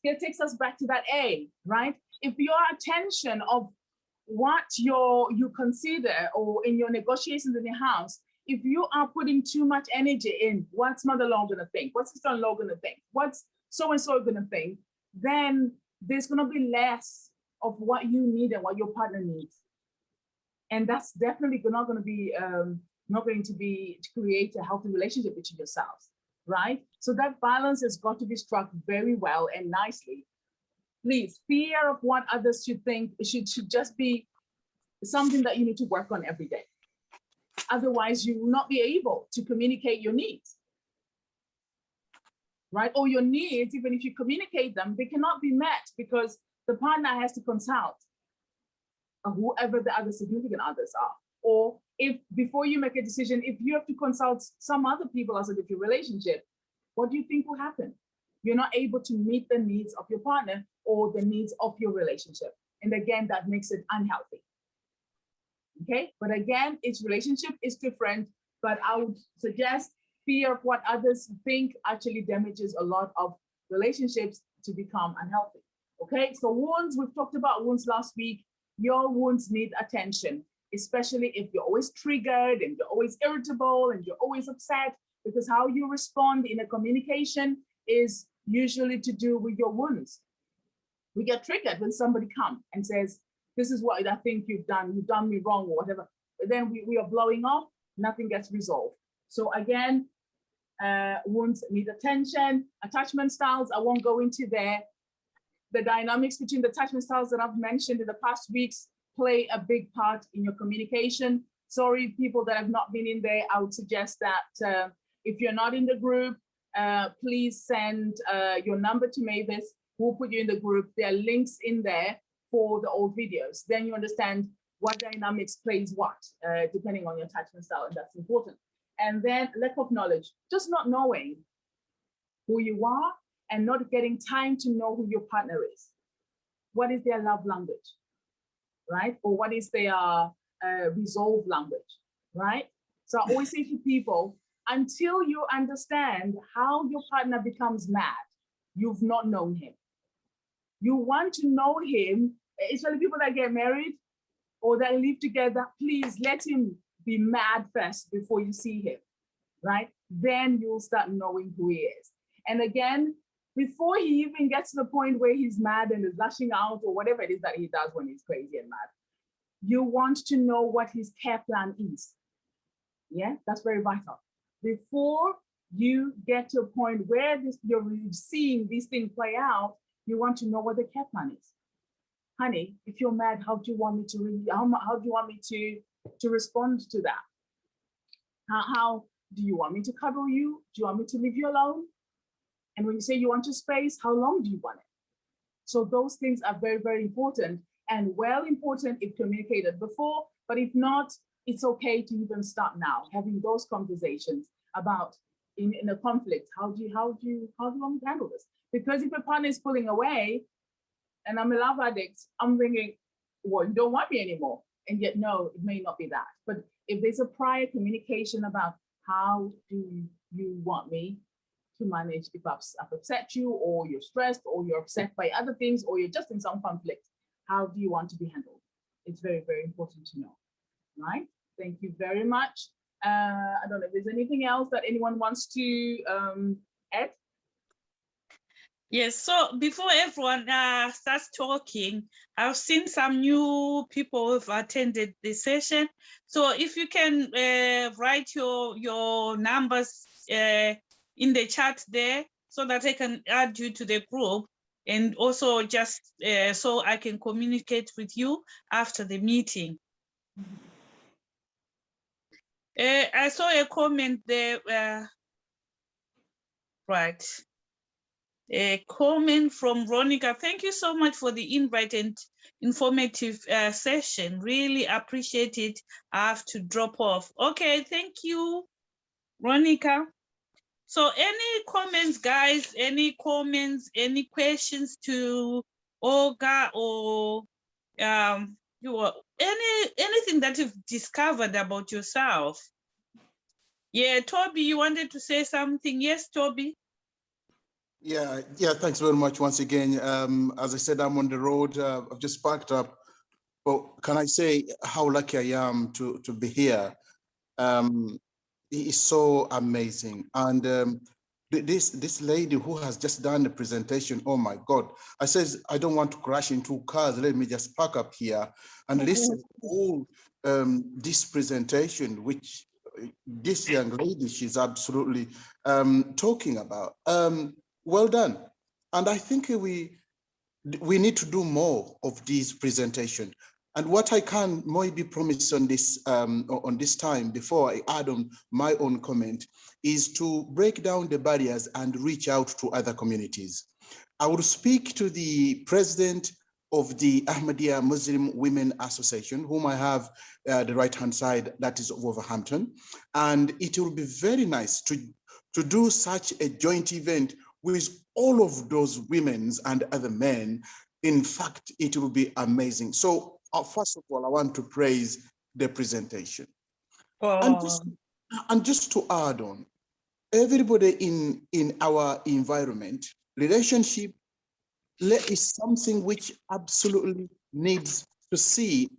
it takes us back to that A, right? If your attention of what you consider, or in your negotiations in your house, if you are putting too much energy in what's mother-in-law gonna think, what's sister-in-law gonna think, what's so-and-so gonna think, then there's gonna be less of what you need and what your partner needs. And that's definitely not going to be to create a healthy relationship between yourselves, right? So that balance has got to be struck very well and nicely. Please, fear of what others should think should just be something that you need to work on every day. Otherwise, you will not be able to communicate your needs, right? Or your needs, even if you communicate them, they cannot be met because the partner has to consult whoever the other significant others are. Or if before you make a decision, if you have to consult some other people outside of your relationship, what do you think will happen? You're not able to meet the needs of your partner or the needs of your relationship. And again, that makes it unhealthy. Okay, but again, each relationship is different, but I would suggest fear of what others think actually damages a lot of relationships to become unhealthy. Okay, so wounds, we've talked about wounds last week. Your wounds need attention, especially if you're always triggered and you're always irritable and you're always upset, because how you respond in a communication is usually to do with your wounds. We get triggered when somebody comes and says, this is what I think you've done me wrong or whatever. But then we are blowing off, nothing gets resolved. So again, wounds need attention. Attachment styles, I won't go into there. The dynamics between the attachment styles that I've mentioned in the past weeks play a big part in your communication. Sorry, people that have not been in there, I would suggest that if you're not in the group, please send your number to Mavis. We'll put you in the group. There are links in there for the old videos. Then you understand what dynamics plays what, depending on your attachment style, and that's important. And then lack of knowledge, just not knowing who you are and not getting time to know who your partner is. What is their love language, right? Or what is their resolve language, right? So I always say to people, until you understand how your partner becomes mad, you've not known him. You want to know him, especially people that get married or that live together, please let him be mad first before you see him, right? Then you'll start knowing who he is. And again, before he even gets to the point where he's mad and is lashing out or whatever it is that he does when he's crazy and mad, you want to know what his care plan is. Yeah, that's very vital. Before you get to a point where you're seeing these things play out, you want to know what the care plan is. Honey, if you're mad, how do you want me to how do you want me to respond to that? How do you want me to cuddle you? Do you want me to leave you alone? And when you say you want your space, how long do you want it? So those things are very, very important, and well important if communicated before, but if not, it's okay to even start now, having those conversations about in a conflict, how do you want me to handle this? Because if a partner is pulling away and I'm a love addict, I'm thinking, well, you don't want me anymore. And yet, no, it may not be that. But if there's a prior communication about how do you want me to manage if I've upset you, or you're stressed, or you're upset by other things, or you're just in some conflict, how do you want to be handled? It's very, very important to know, right? Thank you very much. I don't know if there's anything else that anyone wants to add. Yes, so before everyone starts talking, I've seen some new people who've attended the session. So if you can write your numbers in the chat there, so that I can add you to the group, and also just so I can communicate with you after the meeting. I saw a comment there, right. A comment from Veronica. Thank you so much for the invite and informative session. Really appreciate it. I have to drop off. Okay, thank you, Veronica. So any comments, guys? Any comments, any questions to Olga, or anything that you've discovered about yourself? Yeah, Toby, you wanted to say something? Yes, Toby. Yeah, thanks very much once again. As I said, I'm on the road. I've just packed up. But can I say how lucky I am to be here? It is so amazing. And this lady who has just done the presentation, oh my God. I says, I don't want to crash into cars. Let me just park up here and listen to all this presentation, which this young lady, she's absolutely talking about. Well done. And I think we need to do more of these presentation. And what I can maybe promise on this time before I add on my own comment is to break down the barriers and reach out to other communities. I will speak to the president of the Ahmadiyya Muslim Women Association, whom I have the right-hand side, that is Wolverhampton. And it will be very nice to do such a joint event with all of those women and other men. In fact, it will be amazing. So first of all, I want to praise the presentation. Oh. And just to add on, everybody in our environment, relationship is something which absolutely needs to see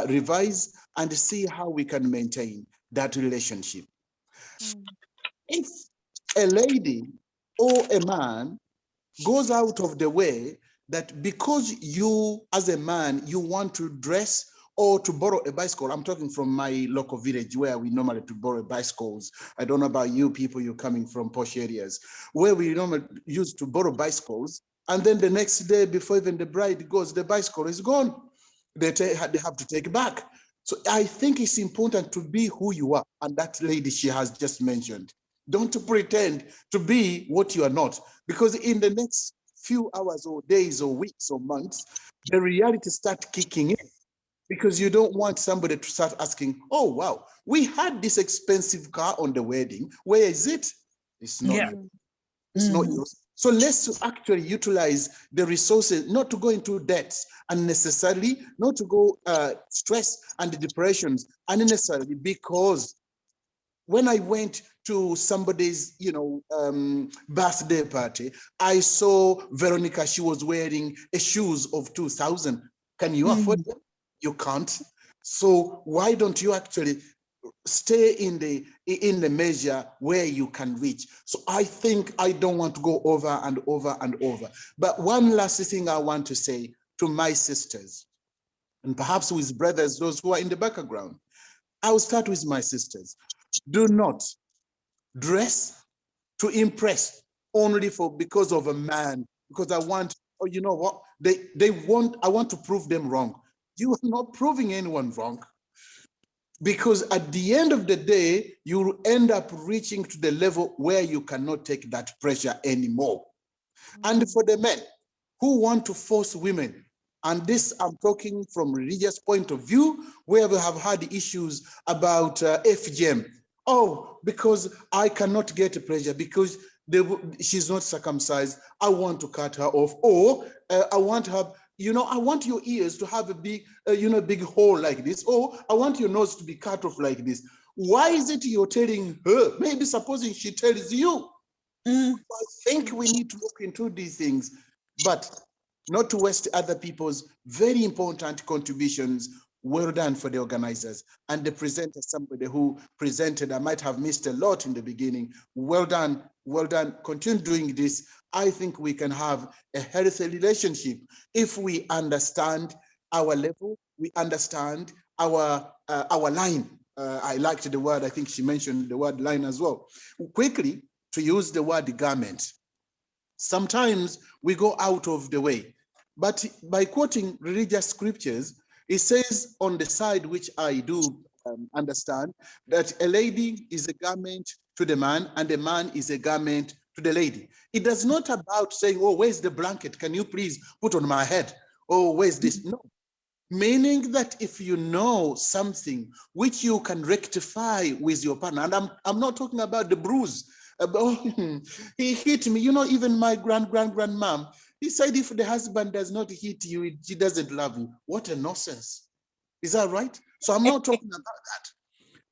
revise and see how we can maintain that relationship. If a lady or a man goes out of the way that because you as a man, you want to dress or to borrow a bicycle. I'm talking from my local village where we normally to borrow bicycles. I don't know about you people, you're coming from posh areas where we normally used to borrow bicycles. And then the next day before even the bride goes, the bicycle is gone. They have to take it back. So I think it's important to be who you are. And that lady, she has just mentioned, don't pretend to be what you are not, because in the next few hours or days or weeks or months, the reality starts kicking in, because you don't want somebody to start asking, oh, wow, we had this expensive car on the wedding. Where is it? It's not yours. It's not yours. So let's actually utilize the resources, not to go into debts unnecessarily, not to go stress and depressions unnecessarily, because when I went to somebody's, birthday party, I saw Veronica, she was wearing a shoes of 2,000. Can you afford them? You can't. So why don't you actually stay in the measure where you can reach? So I think I don't want to go over and over and over. But one last thing I want to say to my sisters, and perhaps with brothers, those who are in the background. I will start with my sisters. do not dress to impress only because of a man, because I want, oh, you know what, I want to prove them wrong. You are not proving anyone wrong, because at the end of the day, you end up reaching to the level where you cannot take that pressure anymore. And for the men who want to force women, and this I'm talking from religious point of view, where we have had issues about FGM. Oh, because I cannot get pressure because she's not circumcised, I want to cut her off. Or I want her, you know, I want your ears to have a big, big hole like this. Or I want your nose to be cut off like this. Why is it you're telling her? Maybe supposing she tells you. I think we need to look into these things, but not to waste other people's very important contributions. Well done for the organizers and the presenter, somebody who presented. I might have missed a lot in the beginning. Well done, well done. Continue doing this. I think we can have a healthy relationship if we understand our level, we understand our line. I liked the word, I think she mentioned the word line as well. Quickly, to use the word garment. Sometimes we go out of the way, but by quoting religious scriptures, it says on the side, which I do understand, that a lady is a garment to the man and a man is a garment to the lady. It does not about saying, oh, where's the blanket? Can you please put on my head? Oh, where's this? No. Meaning that if you know something which you can rectify with your partner, and I'm not talking about the bruise, he hit me, you know, even my grandmom, he said if the husband does not hit you, he doesn't love you. What a nonsense. Is that right? So I'm not talking about that.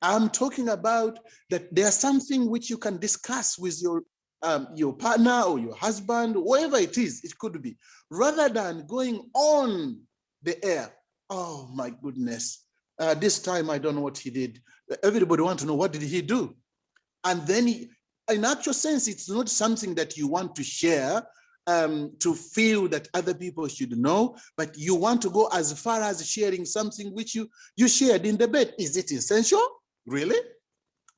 I'm talking about that there's something which you can discuss with your partner or your husband, whatever it is, it could be, rather than going on the air. Oh my goodness. This time I don't know what he did. Everybody wants to know, what did he do? And then in actual sense, it's not something that you want to share to feel that other people should know, but you want to go as far as sharing something which you shared in the bed. Is it essential? Really?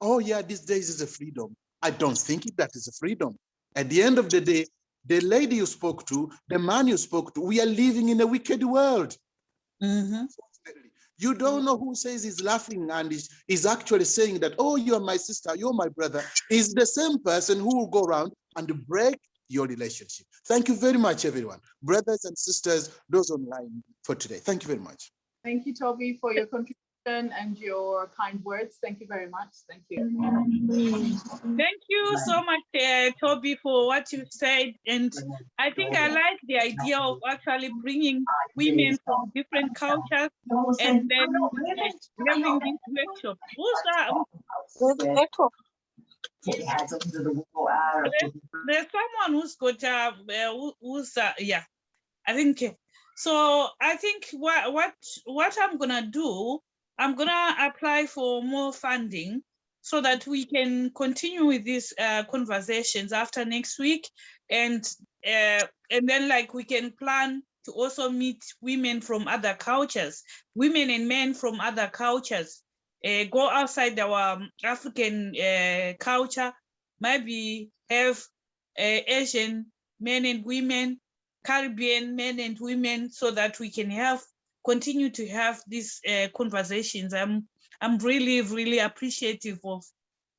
Oh yeah, these days is a freedom. I don't think that is a freedom. At the end of the day, the lady you spoke to, the man you spoke to, we are living in a wicked world. You don't know who says he's laughing and is actually saying that, oh, you're my sister, you're my brother, is the same person who will go around and break your relationship. Thank you very much, everyone. Brothers and sisters, those online for today. Thank you very much. Thank you, Toby, for your contribution and your kind words. Thank you very much. Thank you. Thank you so much, Toby, for what you said. And I think I like the idea of actually bringing women from different cultures and then having this workshop. Who's that? There's someone who's got yeah, I think so. I think what I'm gonna do, I'm gonna apply for more funding so that we can continue with these conversations after next week, and then like we can plan to also meet women from other cultures, women and men from other cultures, go outside our African culture, maybe have Asian men and women, Caribbean men and women, so that we can continue to have these conversations. I'm really, really appreciative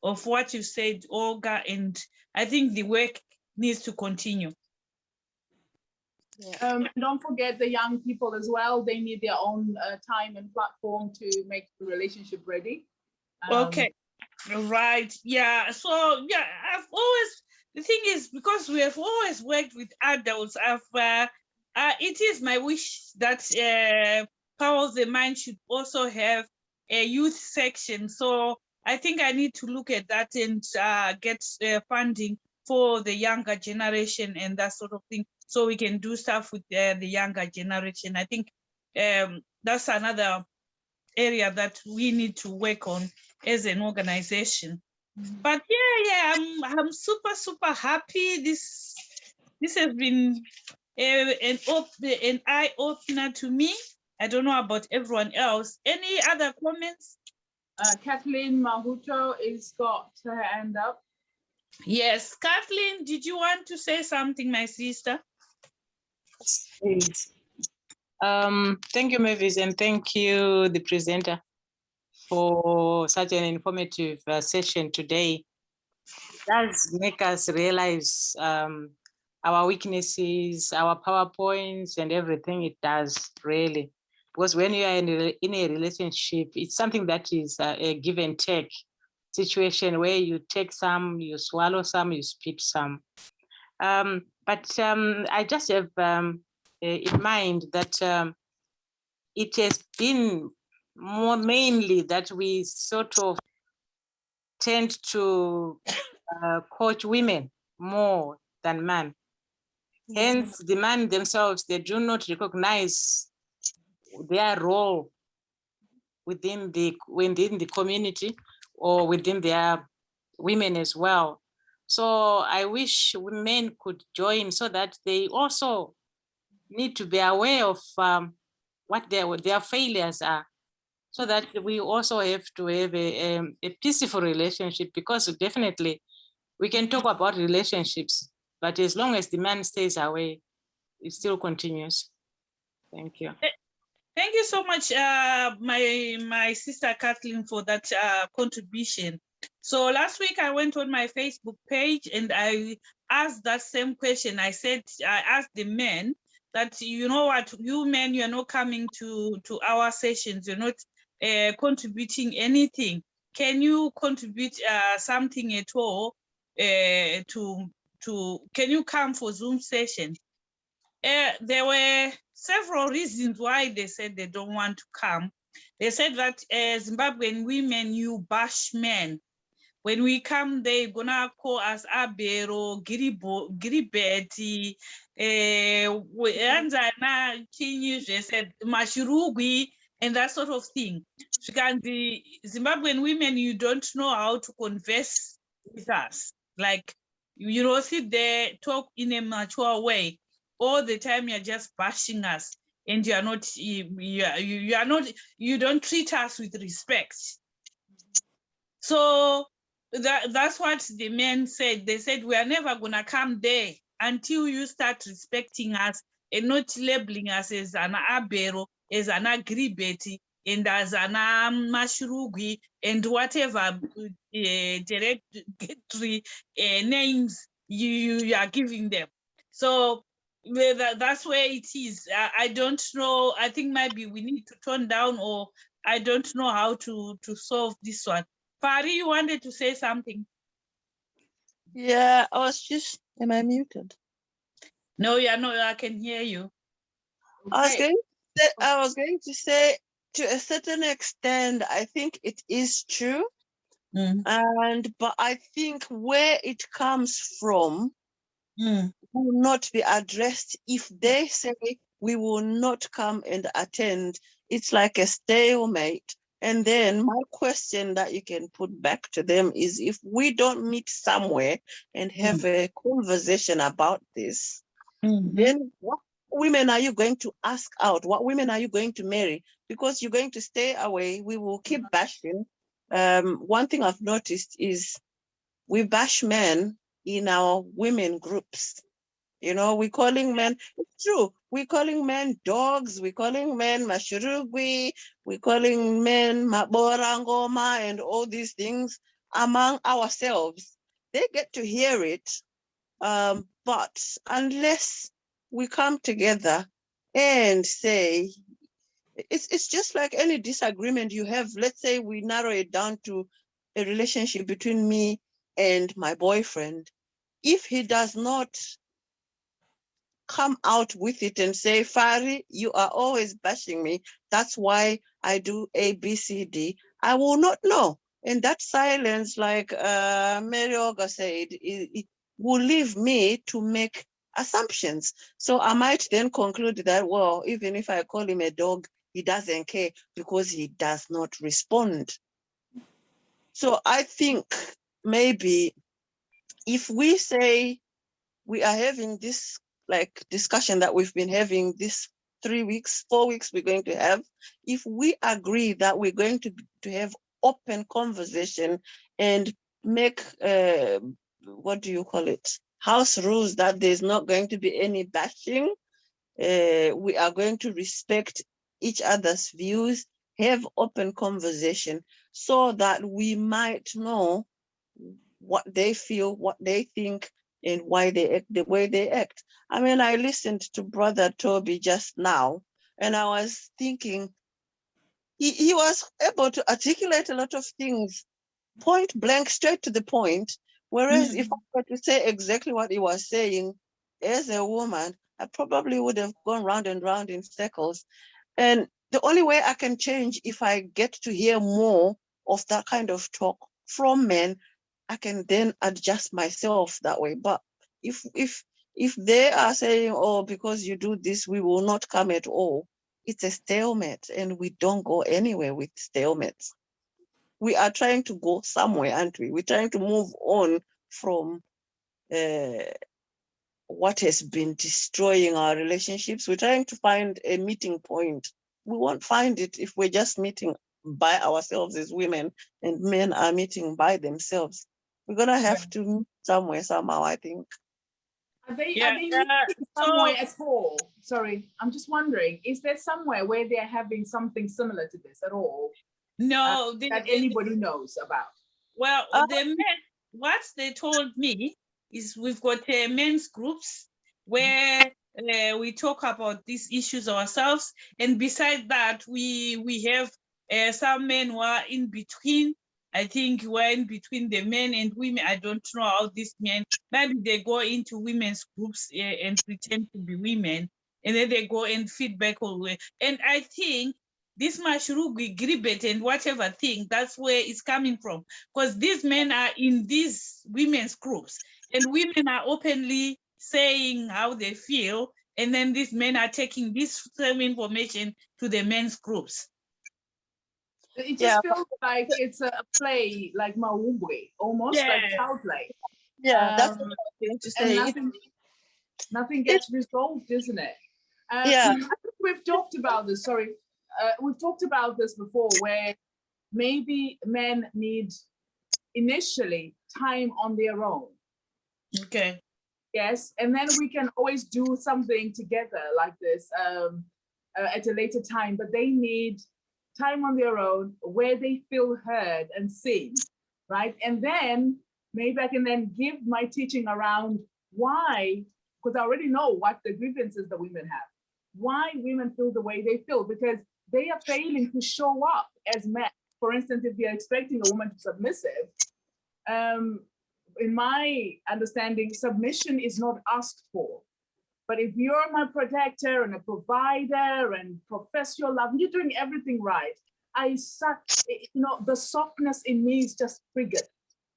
of what you said, Olga, and I think the work needs to continue. Don't forget the young people as well. They need their own time and platform to make the relationship ready. Okay, right, yeah. So yeah, the thing is, because we have always worked with adults, it is my wish that Power of the Mind should also have a youth section. So I think I need to look at that and get funding for the younger generation and that sort of thing, so we can do stuff with the younger generation. I think that's another area that we need to work on as an organization. But yeah, I'm super happy. This has been an eye opener to me. I don't know about everyone else. Any other comments? Kathleen Mahuto is got her hand up. Yes, Kathleen, did you want to say something, my sister? Please. Thank you, Mavis, and thank you, the presenter, for such an informative session today. It does make us realize our weaknesses, our PowerPoints, and everything it does, really. Because when you are in a relationship, it's something that is a give and take situation where you take some, you swallow some, you spit some. But I just have in mind that it has been more mainly that we sort of tend to coach women more than men. Hence, the men themselves, they do not recognize their role within the community or within their women as well. So I wish women could join so that they also need to be aware of what their failures are, so that we also have to have a peaceful relationship, because definitely we can talk about relationships, but as long as the man stays away, it still continues. Thank you. Thank you so much, my sister Kathleen, for that contribution. So last week I went on my Facebook page and I asked that same question. I asked the men that, you know what, you men, you're not coming to our sessions, you're not contributing anything. Can you contribute something at all can you come for Zoom sessions? There were several reasons why they said they don't want to come. They said that Zimbabwean women, you bash men. When we come, they're gonna call us Abero, Giribeti, Anzana, Chinese, they said Mashurugwi, and that sort of thing. The Zimbabwean women, you don't know how to converse with us. Like, you know, sit there, talk in a mature way. All the time you're just bashing us, and you are not, you don't treat us with respect. So that's what the men said. They said, we are never gonna come there until you start respecting us and not labeling us as an Abero, as an Agribeti, and as an Mashrugi, and whatever derogatory names you are giving them. So that's where it is. I don't know. I think maybe we need to tone down, or I don't know how to solve this one. Fari, you wanted to say something? Yeah, I was just, am I muted? No, yeah, no, I can hear you. Okay. I was going to say, to a certain extent, I think it is true. But I think where it comes from will not be addressed. If they say we will not come and attend, it's like a stalemate. And then my question that you can put back to them is, if we don't meet somewhere and have a conversation about this, then what women are you going to ask out? What women are you going to marry? Because you're going to stay away. We will keep bashing. One thing I've noticed is we bash men in our women groups. You know, we're calling men, it's true, we're calling men dogs, we're calling men mashurugwi, we're calling men maborangoma and all these things among ourselves. They get to hear it, but unless we come together and say, it's just like any disagreement you have. Let's say we narrow it down to a relationship between me and my boyfriend. If he does not come out with it and say, Fari, you are always bashing me, that's why I do A, B, C, D, I will not know. And that silence, like Mary Oga said, it will leave me to make assumptions. So I might then conclude that, well, even if I call him a dog, he doesn't care because he does not respond. So I think maybe if we say we are having this like discussion that we've been having this 3 weeks, 4 weeks we're going to have, if we agree that we're going to have open conversation and make, what do you call it? House rules that there's not going to be any bashing. We are going to respect each other's views, have open conversation so that we might know what they feel, what they think, and why they act the way they act. I mean, I listened to Brother Toby just now, and I was thinking he was able to articulate a lot of things point blank, straight to the point. Whereas if I were to say exactly what he was saying as a woman, I probably would have gone round and round in circles. And the only way I can change if I get to hear more of that kind of talk from men, I can then adjust myself that way. But if they are saying, oh, because you do this, we will not come at all, it's a stalemate, and we don't go anywhere with stalemates. We are trying to go somewhere, aren't we? We're trying to move on from what has been destroying our relationships. We're trying to find a meeting point. We won't find it if we're just meeting by ourselves as women and men are meeting by themselves. We're gonna have to meet somewhere, somehow, I think. Are they Yeah, meeting so- somewhere at all? Sorry, I'm just wondering, is there somewhere where they're having something similar to this at all No, that anybody knows about? well, the men, what they told me is we've got men's groups where we talk about these issues ourselves, and besides that, we have some men who are in between. I think we're in between the men and women. I don't know how these men, maybe they go into women's groups and pretend to be women, and then they go and feedback all way. And I think this Mashrugi, Gribet, and whatever thing, that's where it's coming from. Because these men are in these women's groups, and women are openly saying how they feel, and then these men are taking this same information to the men's groups. It just feels like it's a play, like Maumbwe, almost like child play. Yeah, that's what I was going to say. And nothing gets resolved, isn't it? Yeah. I think we've talked about this, sorry. We've talked about this before, where maybe men need initially time on their own. Okay. Yes, and then we can always do something together like this at a later time, but they need time on their own where they feel heard and seen, right? And then maybe I can then give my teaching around why, because I already know what the grievances that women have, why women feel the way they feel, because they are failing to show up as men. For instance, if you're expecting a woman to be submissive, in my understanding, submission is not asked for. But if you're my protector and a provider and profess your love, you're doing everything right, the softness in me is just triggered.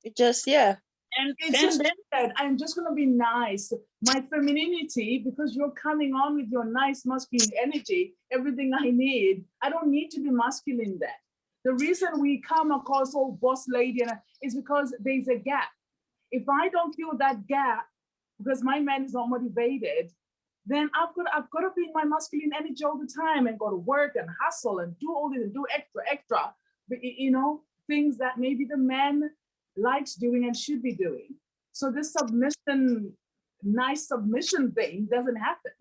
It just, yeah. And it's just that I'm just going to be nice. My femininity, because you're coming on with your nice masculine energy, everything I need, I don't need to be masculine there. The reason we come across all boss lady is because there's a gap. If I don't feel that gap, because my man is not motivated, then I've got to be in my masculine energy all the time and go to work and hustle and do all this and do extra, but, things that maybe the man likes doing and should be doing. So this nice submission thing doesn't happen.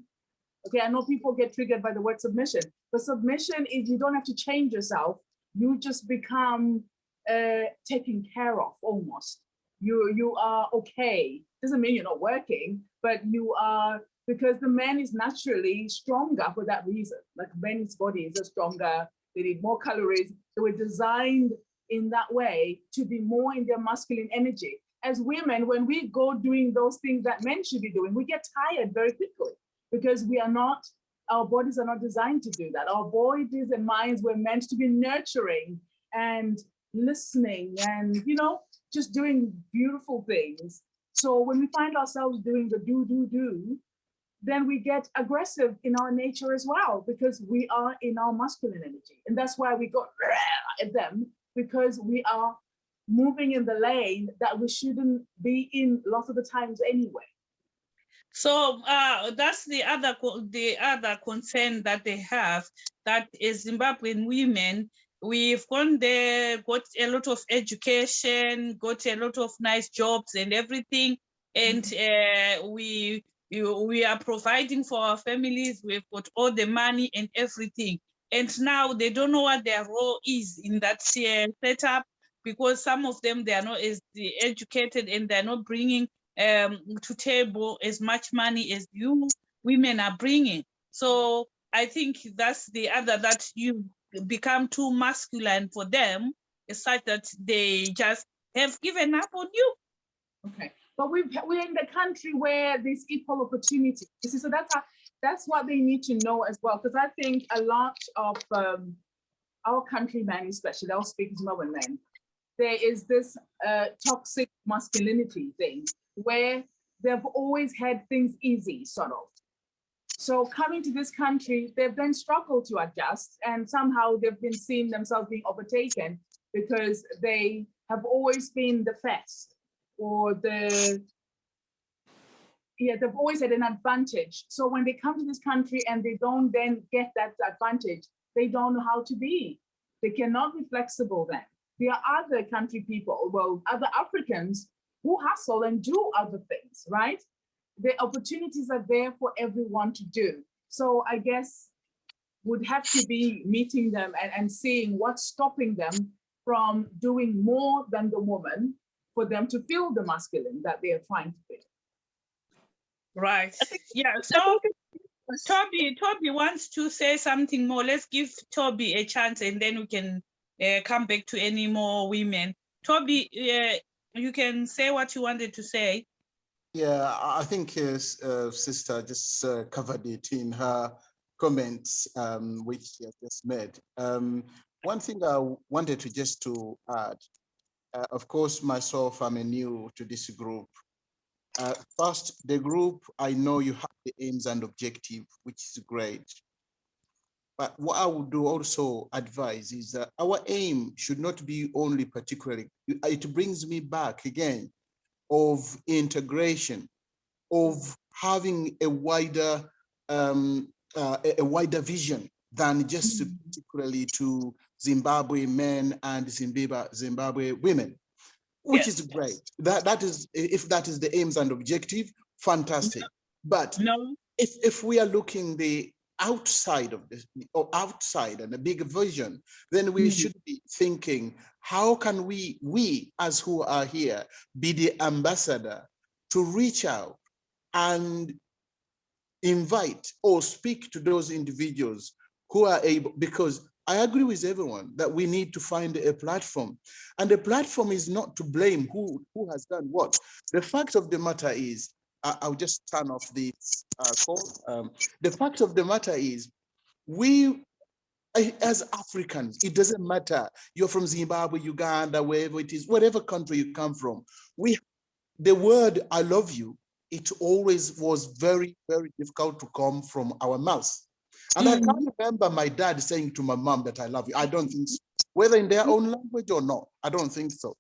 Okay, I know people get triggered by the word submission, but submission is you don't have to change yourself. You just become taken care of almost. You are okay. Doesn't mean you're not working, but you are, because the man is naturally stronger for that reason. Like men's bodies are stronger, they need more calories. They were designed in that way to be more in their masculine energy. As women, when we go doing those things that men should be doing, we get tired very quickly because our bodies are not designed to do that. Our bodies and minds were meant to be nurturing and listening and, just doing beautiful things. So when we find ourselves doing the do, then we get aggressive in our nature as well, because we are in our masculine energy. And that's why we go at them, because we are moving in the lane that we shouldn't be in lots of the times anyway. So that's the other concern that they have, that as Zimbabwean women, we've gone there, got a lot of education, got a lot of nice jobs and everything. And we are providing for our families. We've got all the money and everything. And now they don't know what their role is in that setup, because some of them, they are not as educated and they're not bringing to table as much money as you women are bringing. So I think that's the other, that you become too masculine for them, such that they just have given up on you. Okay, but we're in the country where there's equal opportunity. You see, so that's what they need to know as well. Because I think a lot of our countrymen, especially, I'll speak to my women, there is this toxic masculinity thing where they've always had things easy, sort of. So coming to this country, they've then struggled to adjust, and somehow they've been seeing themselves being overtaken because they have always been the first, or they've always had an advantage. So when they come to this country and they don't then get that advantage, they don't know how to be. They cannot be flexible then. There are other country people, well, other Africans who hustle and do other things, right? The opportunities are there for everyone to do. So I guess would have to be meeting them and seeing what's stopping them from doing more than the woman for them to feel the masculine that they are trying to be. Right. Yeah. So Toby wants to say something more. Let's give Toby a chance, and then we can come back to any more women. Toby, you can say what you wanted to say. Yeah, I think his sister just covered it in her comments, which she has just made. One thing I wanted to just to add, of course, myself, I'm a new to this group. First, the group, I know you have the aims and objective, which is great. But what I would do also advise is that our aim should not be only particularly, it brings me back again, of integration, of having a wider vision than just particularly to Zimbabwe men and Zimbabwe women, which is great. That is, if that is the aims and objective, fantastic. But no, if we are looking the outside of this, or outside and a bigger vision, then we should be thinking, how can we as who are here be the ambassador to reach out and invite or speak to those individuals who are able, because I agree with everyone that we need to find a platform, and the platform is not to blame who has done what. The fact of the matter is, I'll just turn off this call. The fact of the matter is, we as Africans, it doesn't matter, you're from Zimbabwe, Uganda, wherever it is, whatever country you come from, the word I love you, it always was very, very difficult to come from our mouths. And I can't remember my dad saying to my mom that I love you. I don't think so. Whether in their own language or not, I don't think so.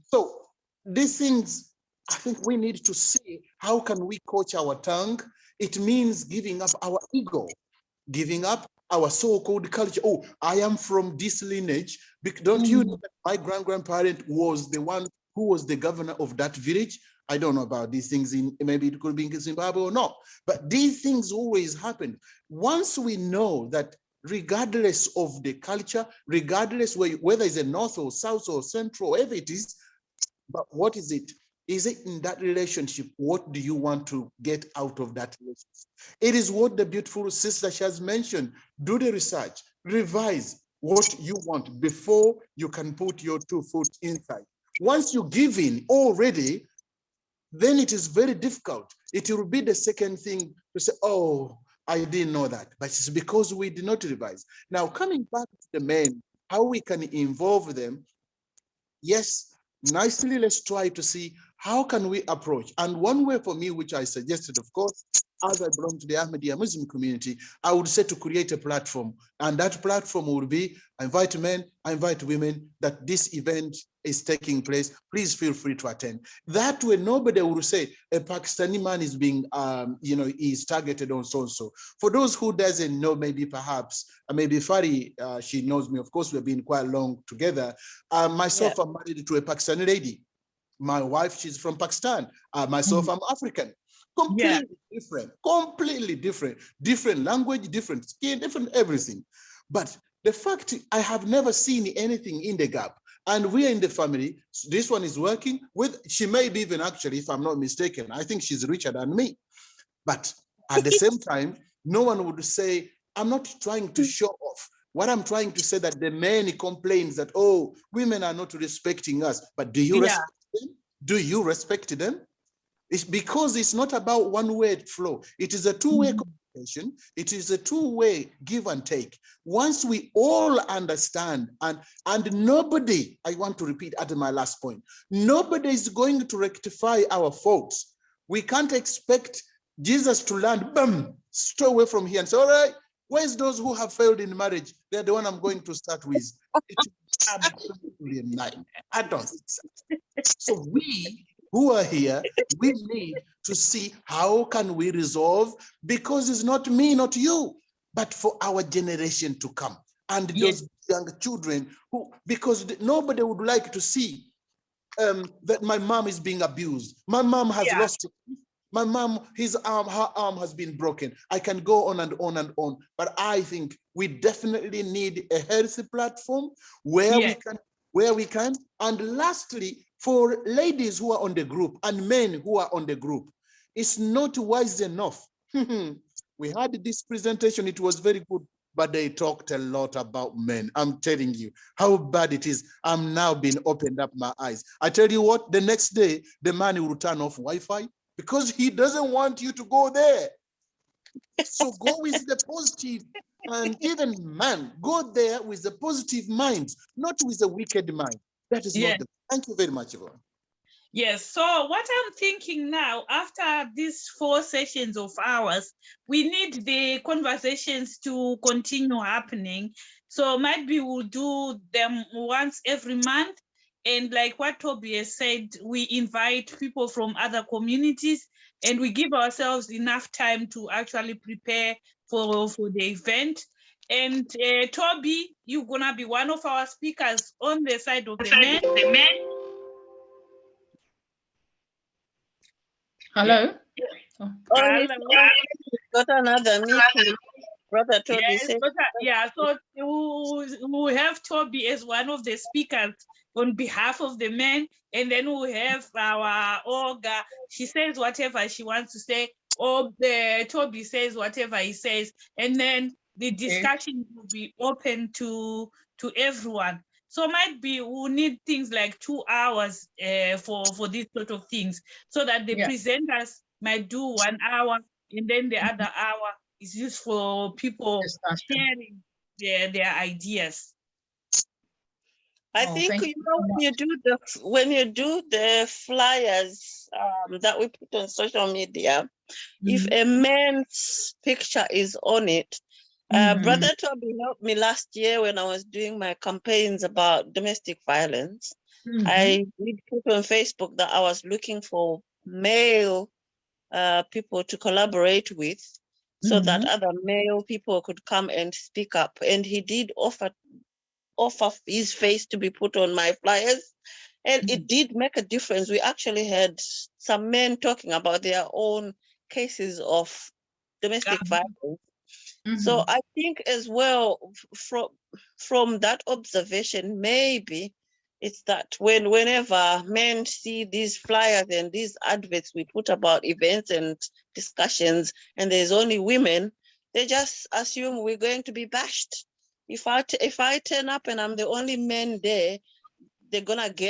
So these things, I think we need to see, how can we coach our tongue? It means giving up our ego, giving up our so-called culture. Oh, I am from this lineage. Don't you know that my grandparent was the one who was the governor of that village? I don't know about these things, maybe it could be in Zimbabwe or not, but these things always happen. Once we know that, regardless of the culture, regardless whether it's a north or south or central, whatever it is, but what is it? Is it in that relationship? What do you want to get out of that relationship? It is what the beautiful sister has mentioned. Do the research, revise what you want before you can put your 2 foot inside. Once you give in already, then it is very difficult. It will be the second thing to say, oh, I didn't know that, but it's because we did not revise. Now, coming back to the men, how we can involve them, yes, nicely, let's try to see how can we approach? And one way for me, which I suggested, of course, as I belong to the Ahmadiyya Muslim community, I would say to create a platform. And that platform would be, I invite men, I invite women, that this event is taking place. Please feel free to attend. That way, nobody will say a Pakistani man is being, is targeted on so-and-so. For those who doesn't know, maybe perhaps, maybe Fari, she knows me, of course, we've been quite long together. Myself, I'm married to a Pakistani lady. My wife, she's from Pakistan. Myself, I'm African. Completely different, different language, different skin, different everything. But the fact, I have never seen anything in the gap. And we are in the family. This one is working with, she may be even actually, if I'm not mistaken, I think she's richer than me. But at the same time, no one would say, I'm not trying to show off. What I'm trying to say that the men complains that, oh, women are not respecting us. But do you respect them? Do you respect them? It's because it's not about one-way flow. It is a two-way communication. It is a two-way give and take. Once we all understand, and nobody, I want to repeat at my last point, nobody is going to rectify our faults. We can't expect Jesus to land, boom, straight away from here and say, all right, where's those who have failed in marriage? They're the one I'm going to start with. It's absolutely not. I don't think so. So we who are here, we need to see how can we resolve, because it's not me, not you, but for our generation to come. And those young children who, because nobody would like to see that my mom is being abused. My mom has lost it. My mom, her arm has been broken. I can go on and on and on. But I think we definitely need a healthy platform where we can. And lastly, for ladies who are on the group and men who are on the group, it's not wise enough. We had this presentation, it was very good, but they talked a lot about men. I'm telling you how bad it is. I'm now being opened up my eyes. I tell you what, the next day, the man will turn off Wi-Fi because he doesn't want you to go there. So go with the positive, and even man, go there with the positive mind, not with a wicked mind. That is not the. Thank you very much, Yvonne. Yes, so what I'm thinking now, after these 4 sessions of ours, we need the conversations to continue happening. So maybe we'll do them once every month. And like what Toby has said, we invite people from other communities and we give ourselves enough time to actually prepare for the event. And Toby, you're gonna be one of our speakers on the side of the men. Hello. Oh, got another meeting. Brother Toby said. So we'll have Toby as one of the speakers on behalf of the men, and then we'll have our Olga. She says whatever she wants to say, or Toby says whatever he says, and then the discussion will be open to everyone. So might be we'll need things like 2 hours for these sort of things, so that the presenters might do 1 hour, and then the other hour is used for people sharing their ideas. I think when you do the flyers that we put on social media, if a man's picture is on it, Brother Toby helped me last year when I was doing my campaigns about domestic violence. I did put on Facebook that I was looking for male people to collaborate with, so that other male people could come and speak up. And he did offer his face to be put on my flyers. And it did make a difference. We actually had some men talking about their own cases of domestic violence. So I think as well, from that observation, maybe it's that whenever men see these flyers and these adverts we put about events and discussions, and there's only women, they just assume we're going to be bashed. If I turn up and I'm the only man there, they're gonna get